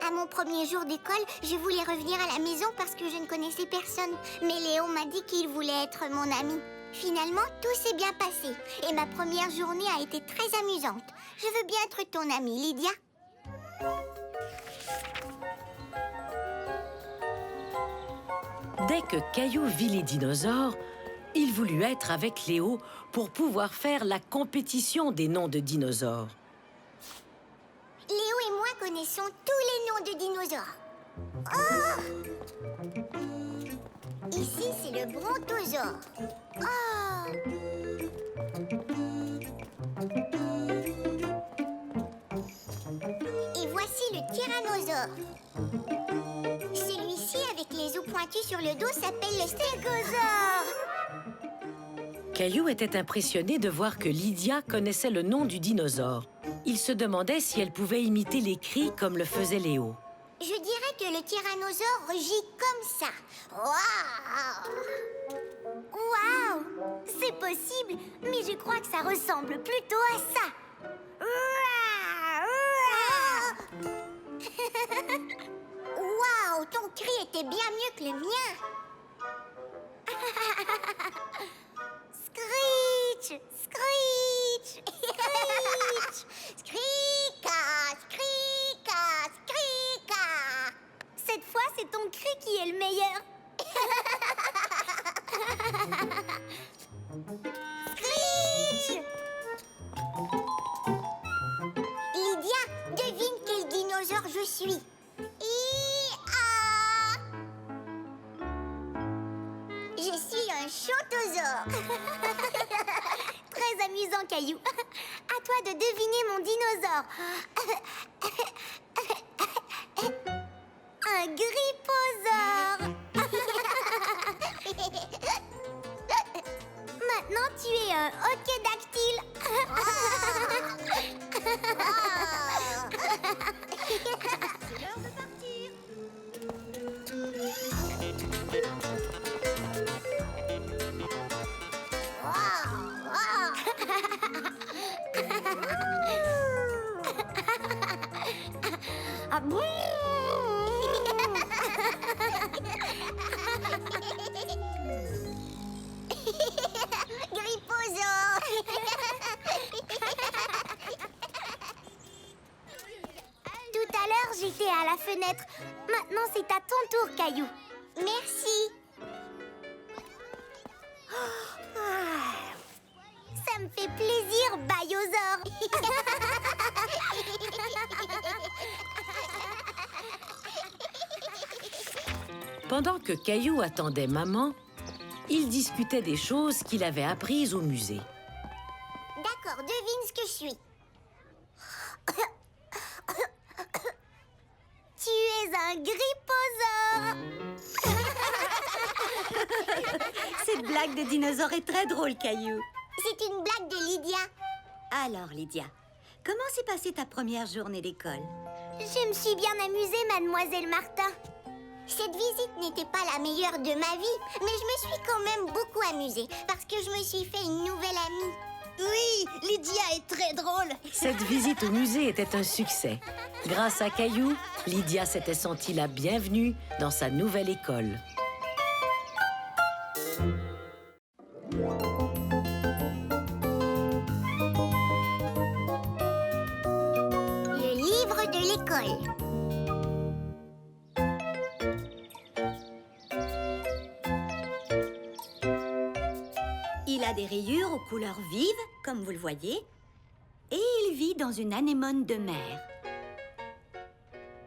À mon premier jour d'école, je voulais revenir à la maison parce que je ne connaissais personne. Mais Léo m'a dit qu'il voulait être mon ami. Finalement, tout s'est bien passé. Et ma première journée a été très amusante. Je veux bien être ton amie, Lydia. Dès que Caillou vit les dinosaures, il voulut être avec Léo pour pouvoir faire la compétition des noms de dinosaures. Léo et moi connaissons tous les noms de dinosaures. Oh! Ici, c'est le brontosaure. Oh! Et voici le tyrannosaure. Celui-ci, avec les os pointus sur le dos, s'appelle le stégosaure. Caillou était impressionné de voir que Lydia connaissait le nom du dinosaure. Il se demandait si elle pouvait imiter les cris comme le faisait Léo. Je dirais que le tyrannosaure rugit comme ça. Waouh! Waouh! C'est possible, mais je crois que ça ressemble plutôt à ça. Waouh! Ton cri était bien mieux que le mien. Très amusant, Caillou. À toi de deviner mon dinosaure. Un gripposaure. Maintenant, tu es un hoquet-dactyle. C'est l'heure de partir. Ah bon? Gripposaure. Tout à l'heure, j'étais à la fenêtre. Maintenant, c'est à ton tour, Caillou. Merci. Ça me fait plaisir, Bayosaure. Pendant que Caillou attendait maman, il discutait des choses qu'il avait apprises au musée. D'accord, devine ce que je suis. Tu es un gripposaure. Cette blague de dinosaure est très drôle, Caillou. C'est une blague de Lydia. Alors, Lydia, comment s'est passée ta première journée d'école? Je me suis bien amusée, mademoiselle Martin. Cette visite n'était pas la meilleure de ma vie, mais je me suis quand même beaucoup amusée parce que je me suis fait une nouvelle amie. Oui, Lydia est très drôle. Cette visite au musée était un succès. Grâce à Caillou, Lydia s'était sentie la bienvenue dans sa nouvelle école. Le livre de l'école. Il a des rayures aux couleurs vives, comme vous le voyez, et il vit dans une anémone de mer.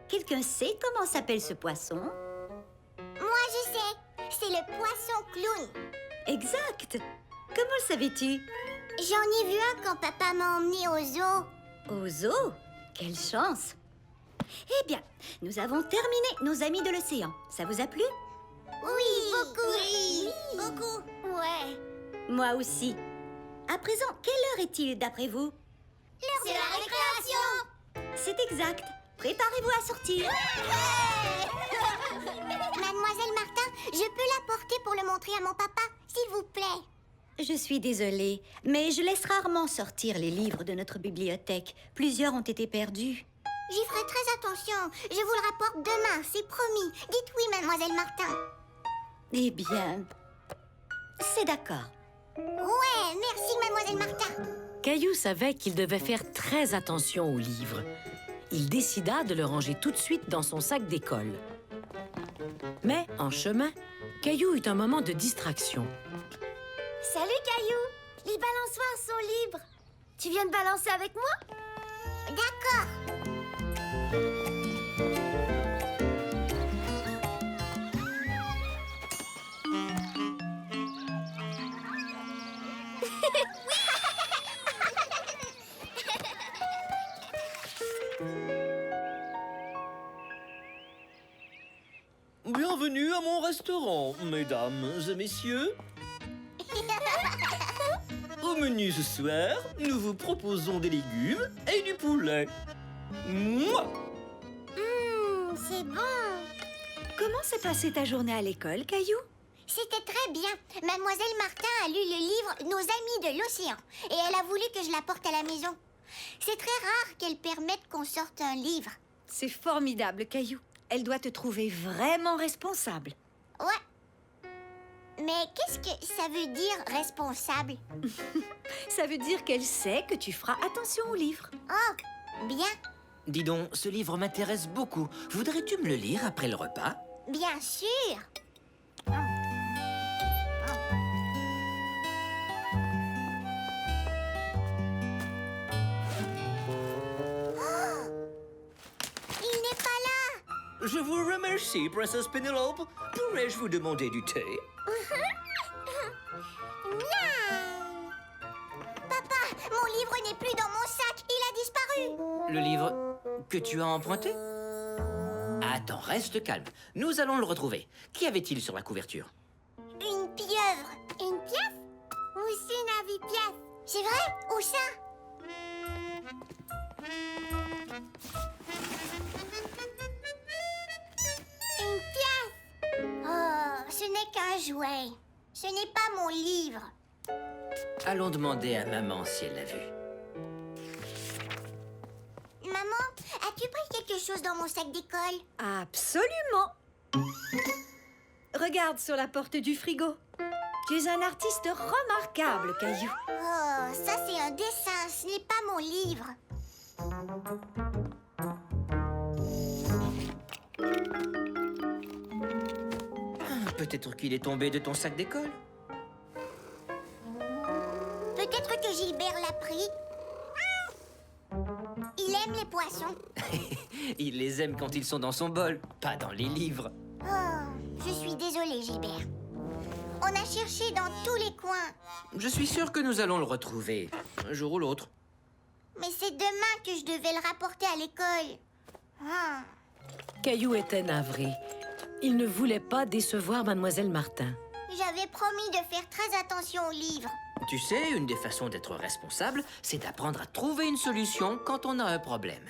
Quelqu'un sait comment s'appelle ce poisson? Moi, je sais. C'est le poisson clown. Exact! Comment le savais-tu? J'en ai vu un quand papa m'a emmené au zoo. Au zoo? Quelle chance! Eh bien, nous avons terminé nos amis de l'océan. Ça vous a plu? Oui, beaucoup. Oui, beaucoup. Ouais. Moi aussi. À présent, quelle heure est-il d'après vous? C'est la récréation. C'est exact. Préparez-vous à sortir. Mademoiselle Martin, je peux l'apporter pour le montrer à mon papa, s'il vous plaît. Je suis désolée, mais je laisse rarement sortir les livres de notre bibliothèque. Plusieurs ont été perdus. J'y ferai très attention. Je vous le rapporte demain, c'est promis. Dites oui, mademoiselle Martin. Eh bien, c'est d'accord. Ouais, merci, mademoiselle Martin. Caillou savait qu'il devait faire très attention aux livres. Il décida de le ranger tout de suite dans son sac d'école. Mais, en chemin, Caillou eut un moment de distraction. Salut, Caillou. Les balançoires sont libres. Tu viens de balancer avec moi? D'accord. Bienvenue à mon restaurant, mesdames et messieurs. Au menu ce soir, nous vous proposons des légumes et du poulet. Mouah! C'est bon. Comment s'est passée ta journée à l'école, Caillou? C'était très bien. Mademoiselle Martin a lu le livre Nos amis de l'océan et elle a voulu que je l'apporte à la maison. C'est très rare qu'elle permette qu'on sorte un livre. C'est formidable, Caillou. Elle doit te trouver vraiment responsable. Ouais. Mais qu'est-ce que ça veut dire responsable? Ça veut dire qu'elle sait que tu feras attention aux livres. Oh, bien. Dis donc, ce livre m'intéresse beaucoup. Voudrais-tu me le lire après le repas? Bien sûr. Il n'est pas là. Je vous remercie, Princesse Penelope. Pourrais-je vous demander du thé? Miaou. Mon livre n'est plus dans mon sac, il a disparu. Le livre que tu as emprunté? Attends, reste calme. Nous allons le retrouver. Qu'y avait-il sur la couverture? Une pieuvre. Une pieuvre? Mousseline a vu pieuvre. C'est vrai? Où ça? Une pieuvre. Oh, ce n'est qu'un jouet. Ce n'est pas mon livre. Allons demander à maman si elle l'a vu. Maman, as-tu pris quelque chose dans mon sac d'école? Absolument. Regarde sur la porte du frigo. Tu es un artiste remarquable, Caillou. Oh, ça c'est un dessin, ce n'est pas mon livre. Peut-être qu'il est tombé de ton sac d'école. Peut-être que Gilbert l'a pris. Il aime les poissons. Il les aime quand ils sont dans son bol, pas dans les livres. Oh, je suis désolée, Gilbert. On a cherché dans tous les coins. Je suis sûr que nous allons le retrouver, un jour ou l'autre. Mais c'est demain que je devais le rapporter à l'école. Ah. Caillou était navré. Il ne voulait pas décevoir Mademoiselle Martin. J'avais promis de faire très attention aux livres. Tu sais, une des façons d'être responsable, c'est d'apprendre à trouver une solution quand on a un problème.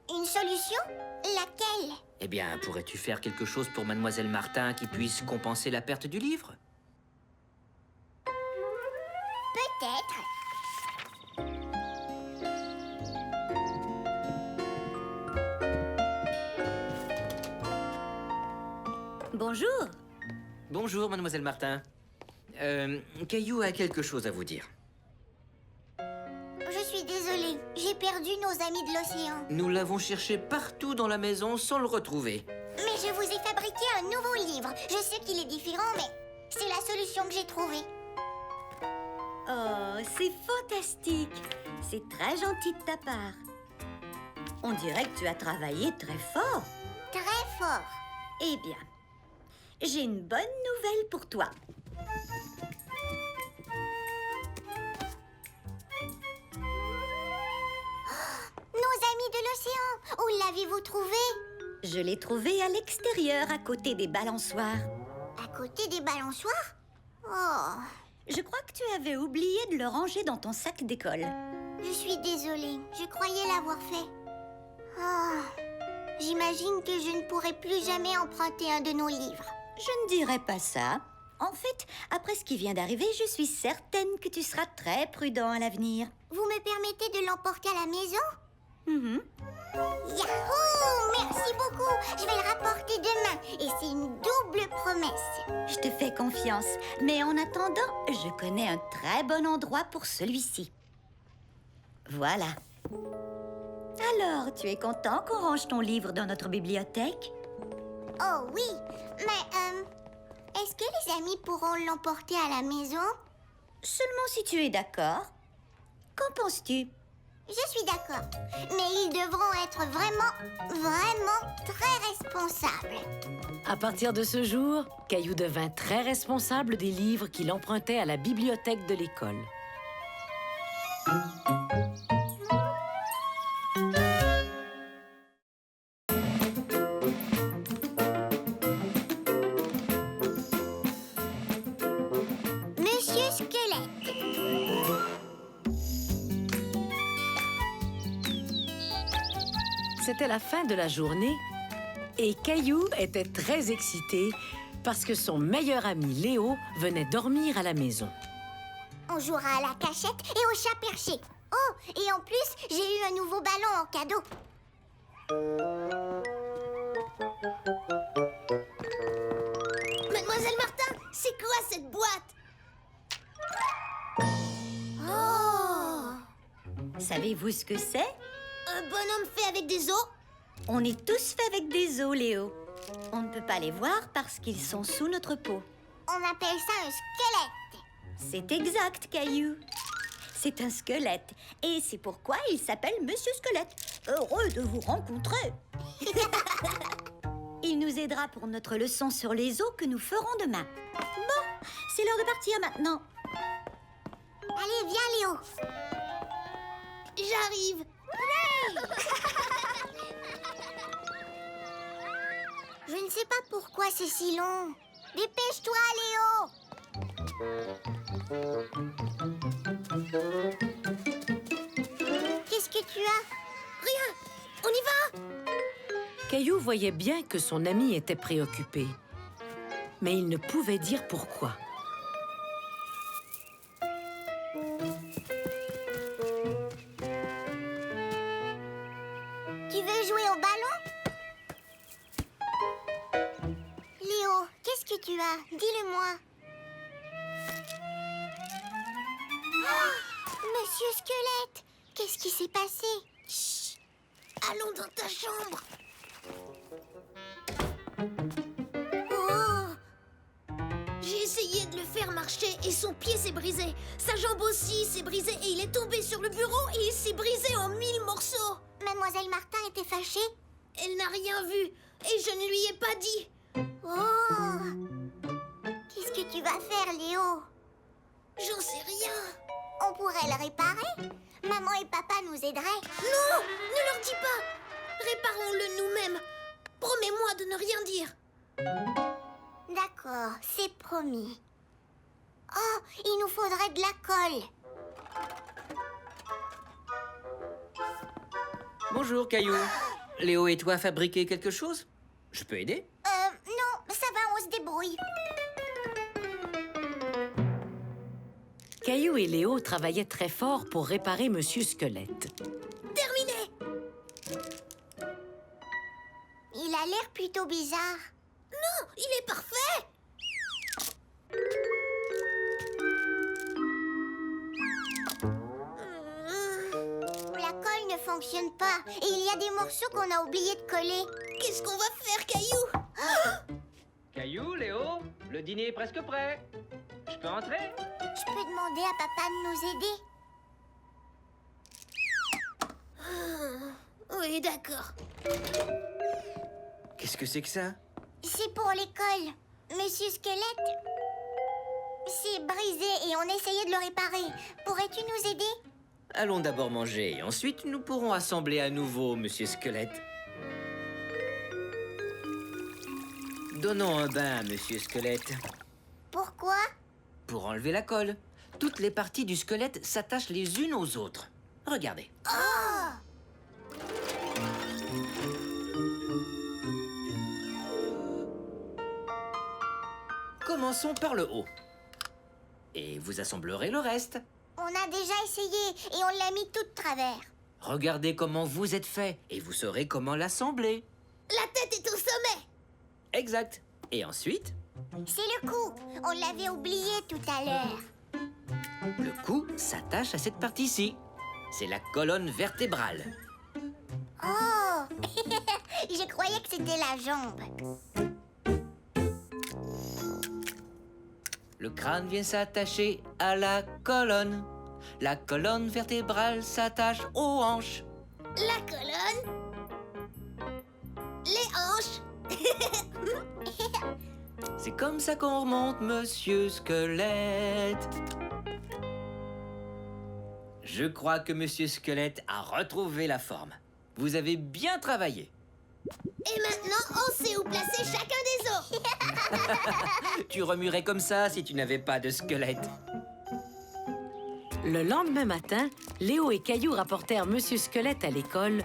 Une solution? Laquelle? Eh bien, pourrais-tu faire quelque chose pour Mademoiselle Martin qui puisse compenser la perte du livre? Peut-être. Bonjour. Bonjour, Mademoiselle Martin. Caillou a quelque chose à vous dire. Je suis désolée. J'ai perdu nos amis de l'océan. Nous l'avons cherché partout dans la maison sans le retrouver. Mais je vous ai fabriqué un nouveau livre. Je sais qu'il est différent, mais c'est la solution que j'ai trouvée. Oh, c'est fantastique. C'est très gentil de ta part. On dirait que tu as travaillé très fort. Très fort. Eh bien, j'ai une bonne nouvelle pour toi. Nos amis de l'océan, où l'avez-vous trouvé? Je l'ai trouvé à l'extérieur, à côté des balançoires. À côté des balançoires? Oh, Je crois que tu avais oublié de le ranger dans ton sac d'école. je suis désolée. Je croyais l'avoir fait. Oh, j'imagine que je ne pourrai plus jamais emprunter un de nos livres. Je ne dirais pas ça. En fait, après ce qui vient d'arriver, je suis certaine que tu seras très prudent à l'avenir. Vous me permettez de l'emporter à la maison? Mhm. Yahoo! Merci beaucoup. Je vais le rapporter demain. Et c'est une double promesse. Je te fais confiance. Mais en attendant, je connais un très bon endroit pour celui-ci. Voilà. Alors, tu es content qu'on range ton livre dans notre bibliothèque? Oh oui, mais est-ce que les amis pourront l'emporter à la maison? Seulement si tu es d'accord. Qu'en penses-tu? Je suis d'accord, mais ils devront être vraiment très responsables. À partir de ce jour, Caillou devint très responsable des livres qu'il empruntait à la bibliothèque de l'école. Monsieur Squelette. C'était la fin de la journée et Caillou était très excité parce que son meilleur ami Léo venait dormir à la maison. On jouera à la cachette et au chat perché. Oh, et en plus, j'ai eu un nouveau ballon en cadeau. Mademoiselle Martin, c'est quoi cette boîte? Oh! Savez-vous ce que c'est? Un bonhomme fait avec des os? On est tous faits avec des os, Léo. On ne peut pas les voir parce qu'ils sont sous notre peau. On appelle ça un squelette. C'est exact, Caillou. C'est un squelette. Et c'est pourquoi il s'appelle Monsieur Squelette. Heureux de vous rencontrer. Il nous aidera pour notre leçon sur les os que nous ferons demain. Bon, c'est l'heure de partir maintenant. Allez, viens, Léo. J'arrive. Je ne sais pas pourquoi c'est si long. Dépêche-toi, Léo. Qu'est-ce que tu as? Rien. On y va? Caillou voyait bien que son ami était préoccupé. Mais il ne pouvait dire pourquoi. Tu veux jouer au ballon? Léo, qu'est-ce que tu as? Dis-le-moi. Oh, Monsieur Squelette, qu'est-ce qui s'est passé? Chut. Allons dans ta chambre. Oh. J'ai essayé de le faire marcher et son pied s'est brisé. Sa jambe aussi s'est brisée et il est tombé sur le bureau et il s'est brisé en 1000 morceaux. Mademoiselle Martin était fâchée? Elle n'a rien vu et je ne lui ai pas dit. Oh! Qu'est-ce que tu vas faire, Léo? J'en sais rien. On pourrait le réparer? Maman et papa nous aideraient. Non! Ne leur dis pas! Réparons-le nous-mêmes. Promets-moi de ne rien dire. D'accord, c'est promis. Oh, il nous faudrait de la colle. Bonjour, Caillou. Léo et toi fabriquez quelque chose? Je peux aider? Non, ça va, on se débrouille. Caillou et Léo travaillaient très fort pour réparer Monsieur Squelette. Terminé! Il a l'air plutôt bizarre. Non, il est parfait! La colle ne fonctionne pas et il y a des morceaux qu'on a oublié de coller. Qu'est-ce qu'on va faire, Caillou? Caillou, Léo, le dîner est presque prêt. Je peux entrer? Je peux demander à papa de nous aider? Oui, d'accord. Qu'est-ce que c'est que ça? C'est pour l'école. Monsieur Squelette, c'est brisé et on essayait de le réparer. Pourrais-tu nous aider? Allons d'abord manger et ensuite nous pourrons assembler à nouveau, Monsieur Squelette. Donnons un bain à Monsieur Squelette. Pourquoi? Pour enlever la colle. Toutes les parties du squelette s'attachent les unes aux autres. Regardez. Oh! Commençons par le haut. Et vous assemblerez le reste. On a déjà essayé et on l'a mis tout de travers. Regardez comment vous êtes fait et vous saurez comment l'assembler. La tête est au sommet! Exact. Et ensuite, C'est le cou. On l'avait oublié tout à l'heure. le cou s'attache à cette partie-ci. C'est la colonne vertébrale. Oh! Je croyais que c'était la jambe. Le crâne vient s'attacher à la colonne. La colonne vertébrale s'attache aux hanches. La colonne. Les hanches. C'est comme ça qu'on remonte, Monsieur Squelette. Je crois que Monsieur Squelette a retrouvé la forme. Vous avez bien travaillé. Et maintenant, on sait où placer chacun des os. Tu remuerais comme ça si tu n'avais pas de squelette. Le lendemain matin, Léo et Caillou rapportèrent Monsieur Squelette à l'école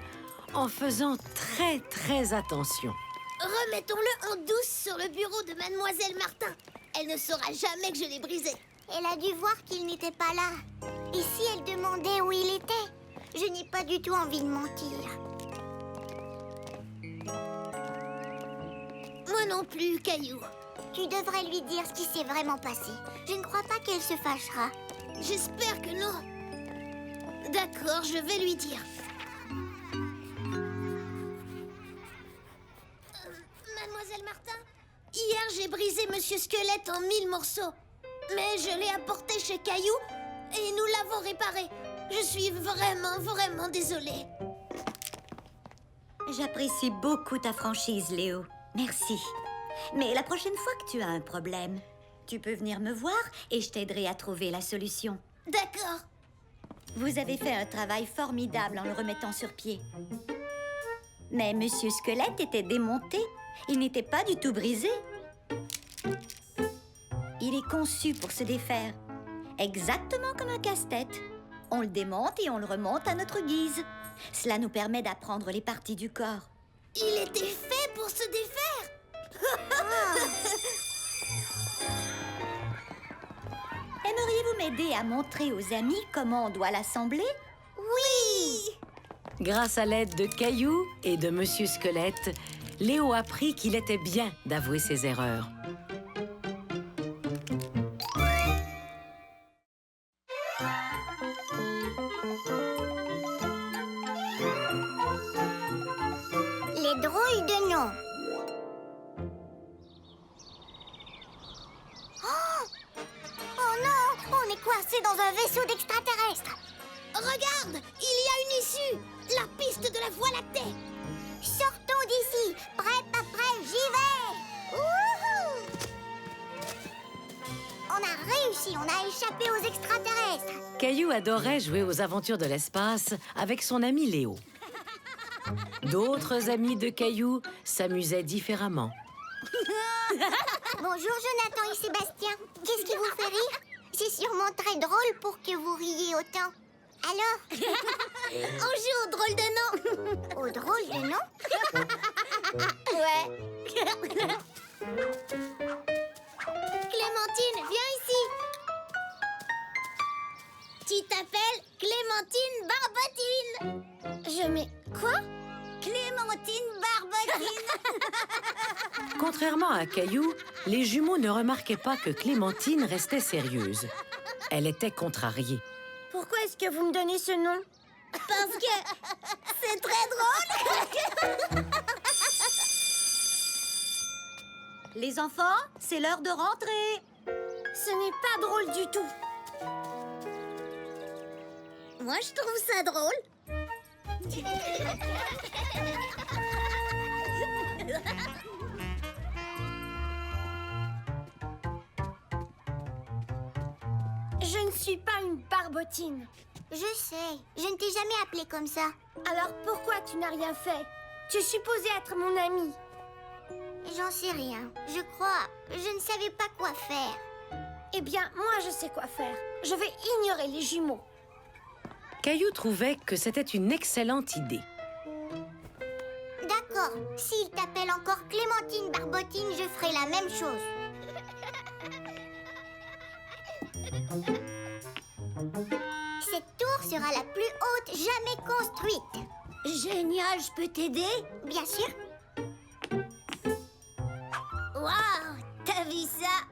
en faisant très attention. Remettons-le en douce sur le bureau de Mademoiselle Martin. Elle ne saura jamais que je l'ai brisé. Elle a dû voir qu'il n'était pas là. Et si elle demandait où il était? Je n'ai pas du tout envie de mentir. Moi non plus, Caillou. Tu devrais lui dire ce qui s'est vraiment passé. Je ne crois pas qu'elle se fâchera. J'espère que non. D'accord, je vais lui dire. Mademoiselle Martin, hier j'ai brisé Monsieur Squelette en 1000 morceaux. Mais je l'ai apporté chez Caillou et nous l'avons réparé. Je suis vraiment désolée. J'apprécie beaucoup ta franchise, Léo. Merci. Mais la prochaine fois que tu as un problème, tu peux venir me voir et je t'aiderai à trouver la solution. D'accord. Vous avez fait un travail formidable en le remettant sur pied. Mais Monsieur Squelette était démonté. Il n'était pas du tout brisé. Il est conçu pour se défaire. Exactement comme un casse-tête. On le démonte et on le remonte à notre guise. Cela nous permet d'apprendre les parties du corps. Il était fait pour se défaire. Aimeriez-vous m'aider à montrer aux amis comment on doit l'assembler? Oui. Grâce à l'aide de Caillou et de Monsieur Squelette, Léo apprit qu'il était bien d'avouer ses erreurs. Les drôles de noms. Oh non, on est coincé dans un vaisseau d'extraterrestres. Regarde, il y a une issue. La piste de la Voie lactée. Sortons d'ici. Prêt, pas prêt, j'y vais. Wouhou! On a réussi, on a échappé aux extraterrestres. Caillou adorait jouer aux aventures de l'espace avec son ami Léo. D'autres amis de Caillou s'amusaient différemment. Bonjour Jonathan et Sébastien. Qu'est-ce qui vous fait rire? C'est sûrement très drôle pour que vous riez autant. Alors? On joue au drôle de nom. Au drôle de nom? Ouais. Clémentine, viens ici. Tu t'appelles Clémentine Barbotine. Je mets... Quoi? Clémentine Barbotine. Contrairement à Caillou, les jumeaux ne remarquaient pas que Clémentine restait sérieuse. Elle était contrariée. Pourquoi est-ce que vous me donnez ce nom? Parce que c'est très drôle. Les enfants, c'est l'heure de rentrer. Ce n'est pas drôle du tout. Moi, je trouve ça drôle. Je ne suis pas une barbotine. Je sais, je ne t'ai jamais appelée comme ça. Alors pourquoi tu n'as rien fait? Tu es supposée être mon amie. J'en sais rien. Je crois, je ne savais pas quoi faire. Eh bien, moi je sais quoi faire. Je vais ignorer les jumeaux. Caillou trouvait que c'était une excellente idée. D'accord, s'il t'appelle encore Clémentine Barbotine, je ferai la même chose. Cette tour sera la plus haute jamais construite. Génial, je peux t'aider? Bien sûr. Waouh, t'as vu ça?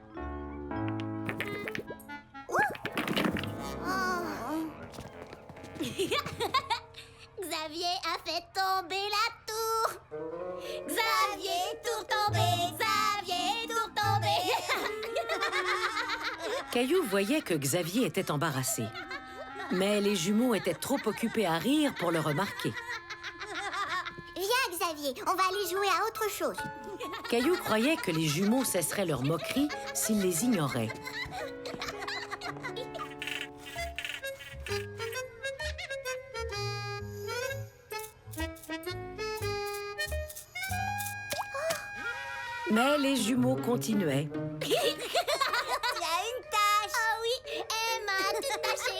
Xavier a fait tomber la tour. Xavier, tour tombé. Xavier, tour tombé. Caillou voyait que Xavier était embarrassé. Mais les jumeaux étaient trop occupés à rire pour le remarquer. Viens Xavier, on va aller jouer à autre chose. Caillou croyait que les jumeaux cesseraient leur moquerie s'ils les ignoraient. Mais les jumeaux continuaient. Il y a une tache. Ah oui, Emma, tout taché.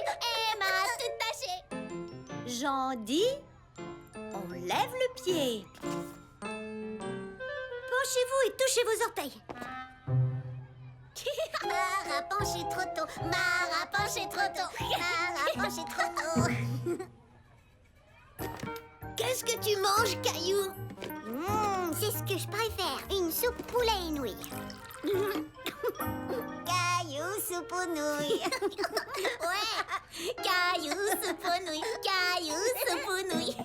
Emma, tout taché. J'en dis, on lève le pied. Penchez-vous et touchez vos orteils. Mara penché trop tôt. Mara penché trop tôt. Mara penché trop tôt. Qu'est-ce que tu manges, Caillou? C'est ce que je préfère, une soupe poulet et nouilles. Caillou, soupe aux nouilles. Ouais, Caillou, soupe aux nouilles. Caillou, soupe aux nouilles.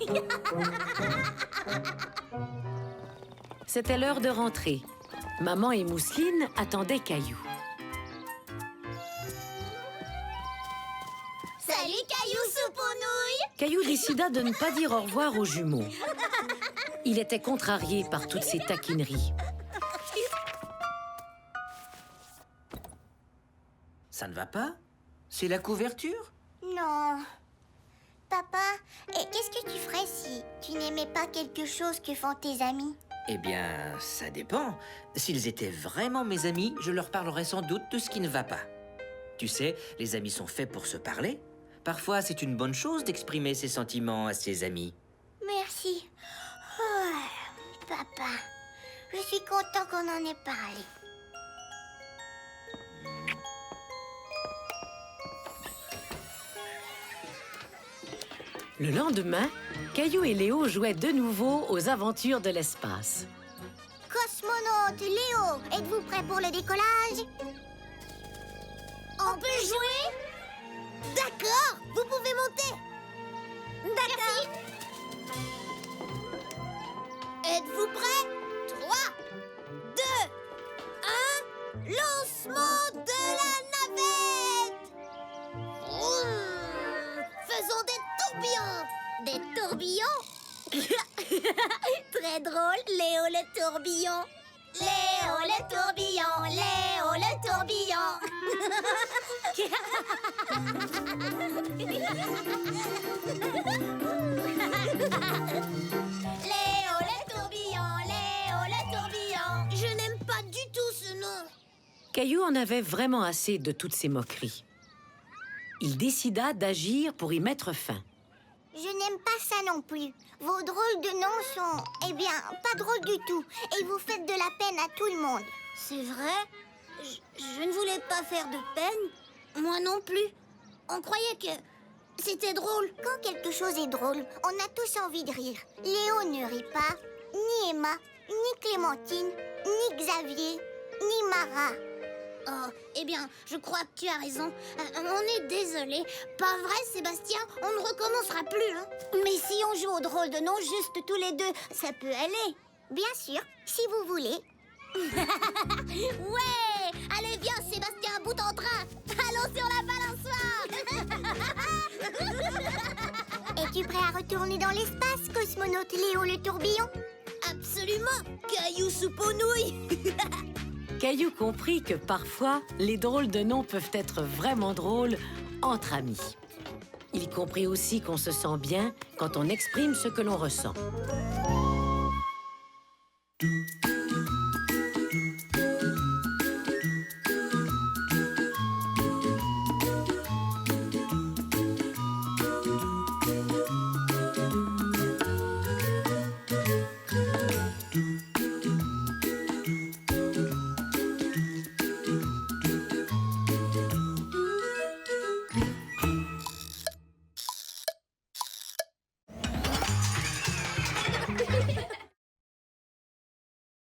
C'était l'heure de rentrer. Maman et Mousseline attendaient Caillou. Salut, Caillou, soupe aux nouilles. Caillou décida de ne pas dire au revoir aux jumeaux. Il était contrarié par toutes ces taquineries. Ça ne va pas? C'est la couverture. Non. Papa, et qu'est-ce que tu ferais si tu n'aimais pas quelque chose que font tes amis? Eh bien, ça dépend. S'ils étaient vraiment mes amis, je leur parlerais sans doute de ce qui ne va pas. Tu sais, les amis sont faits pour se parler. Parfois, c'est une bonne chose d'exprimer ses sentiments à ses amis. Merci. Oh, papa, je suis content qu'on en ait parlé. Le lendemain, Caillou et Léo jouaient de nouveau aux aventures de l'espace. Cosmonaute Léo, êtes-vous prêt pour le décollage? On peut jouer? D'accord, vous pouvez monter. D'accord. Êtes-vous prêts? 3, 2, 1, lancement de la navette! Vroom. Faisons des tourbillons! Des tourbillons? Très drôle, Léo le tourbillon. Léo le tourbillon, Léo le tourbillon. Léo le tourbillon, Léo le tourbillon. Je n'aime pas du tout ce nom. Caillou en avait vraiment assez de toutes ces moqueries. Il décida d'agir pour y mettre fin. Je n'aime pas ça non plus. Vos drôles de noms sont, eh bien, pas drôles du tout. Et vous faites de la peine à tout le monde. C'est vrai? Je ne voulais pas faire de peine. Moi non plus. On croyait que c'était drôle. Quand quelque chose est drôle, on a tous envie de rire. Léo ne rit pas, ni Emma, ni Clémentine, ni Xavier, ni Mara. Oh, eh bien, je crois que tu as raison. On est désolé. Pas vrai, Sébastien? On ne recommencera plus, hein? Mais si on joue au drôle de nom juste tous les deux, ça peut aller. Bien sûr, si vous voulez. Ouais! Allez, viens, Sébastien, bout en train. Allons sur la balançoire. Es-tu prêt à retourner dans l'espace, cosmonaute Léo le tourbillon? Absolument. Caillou soupe aux nouilles. Caillou comprit que parfois, les drôles de noms peuvent être vraiment drôles entre amis. Il comprit aussi qu'on se sent bien quand on exprime ce que l'on ressent.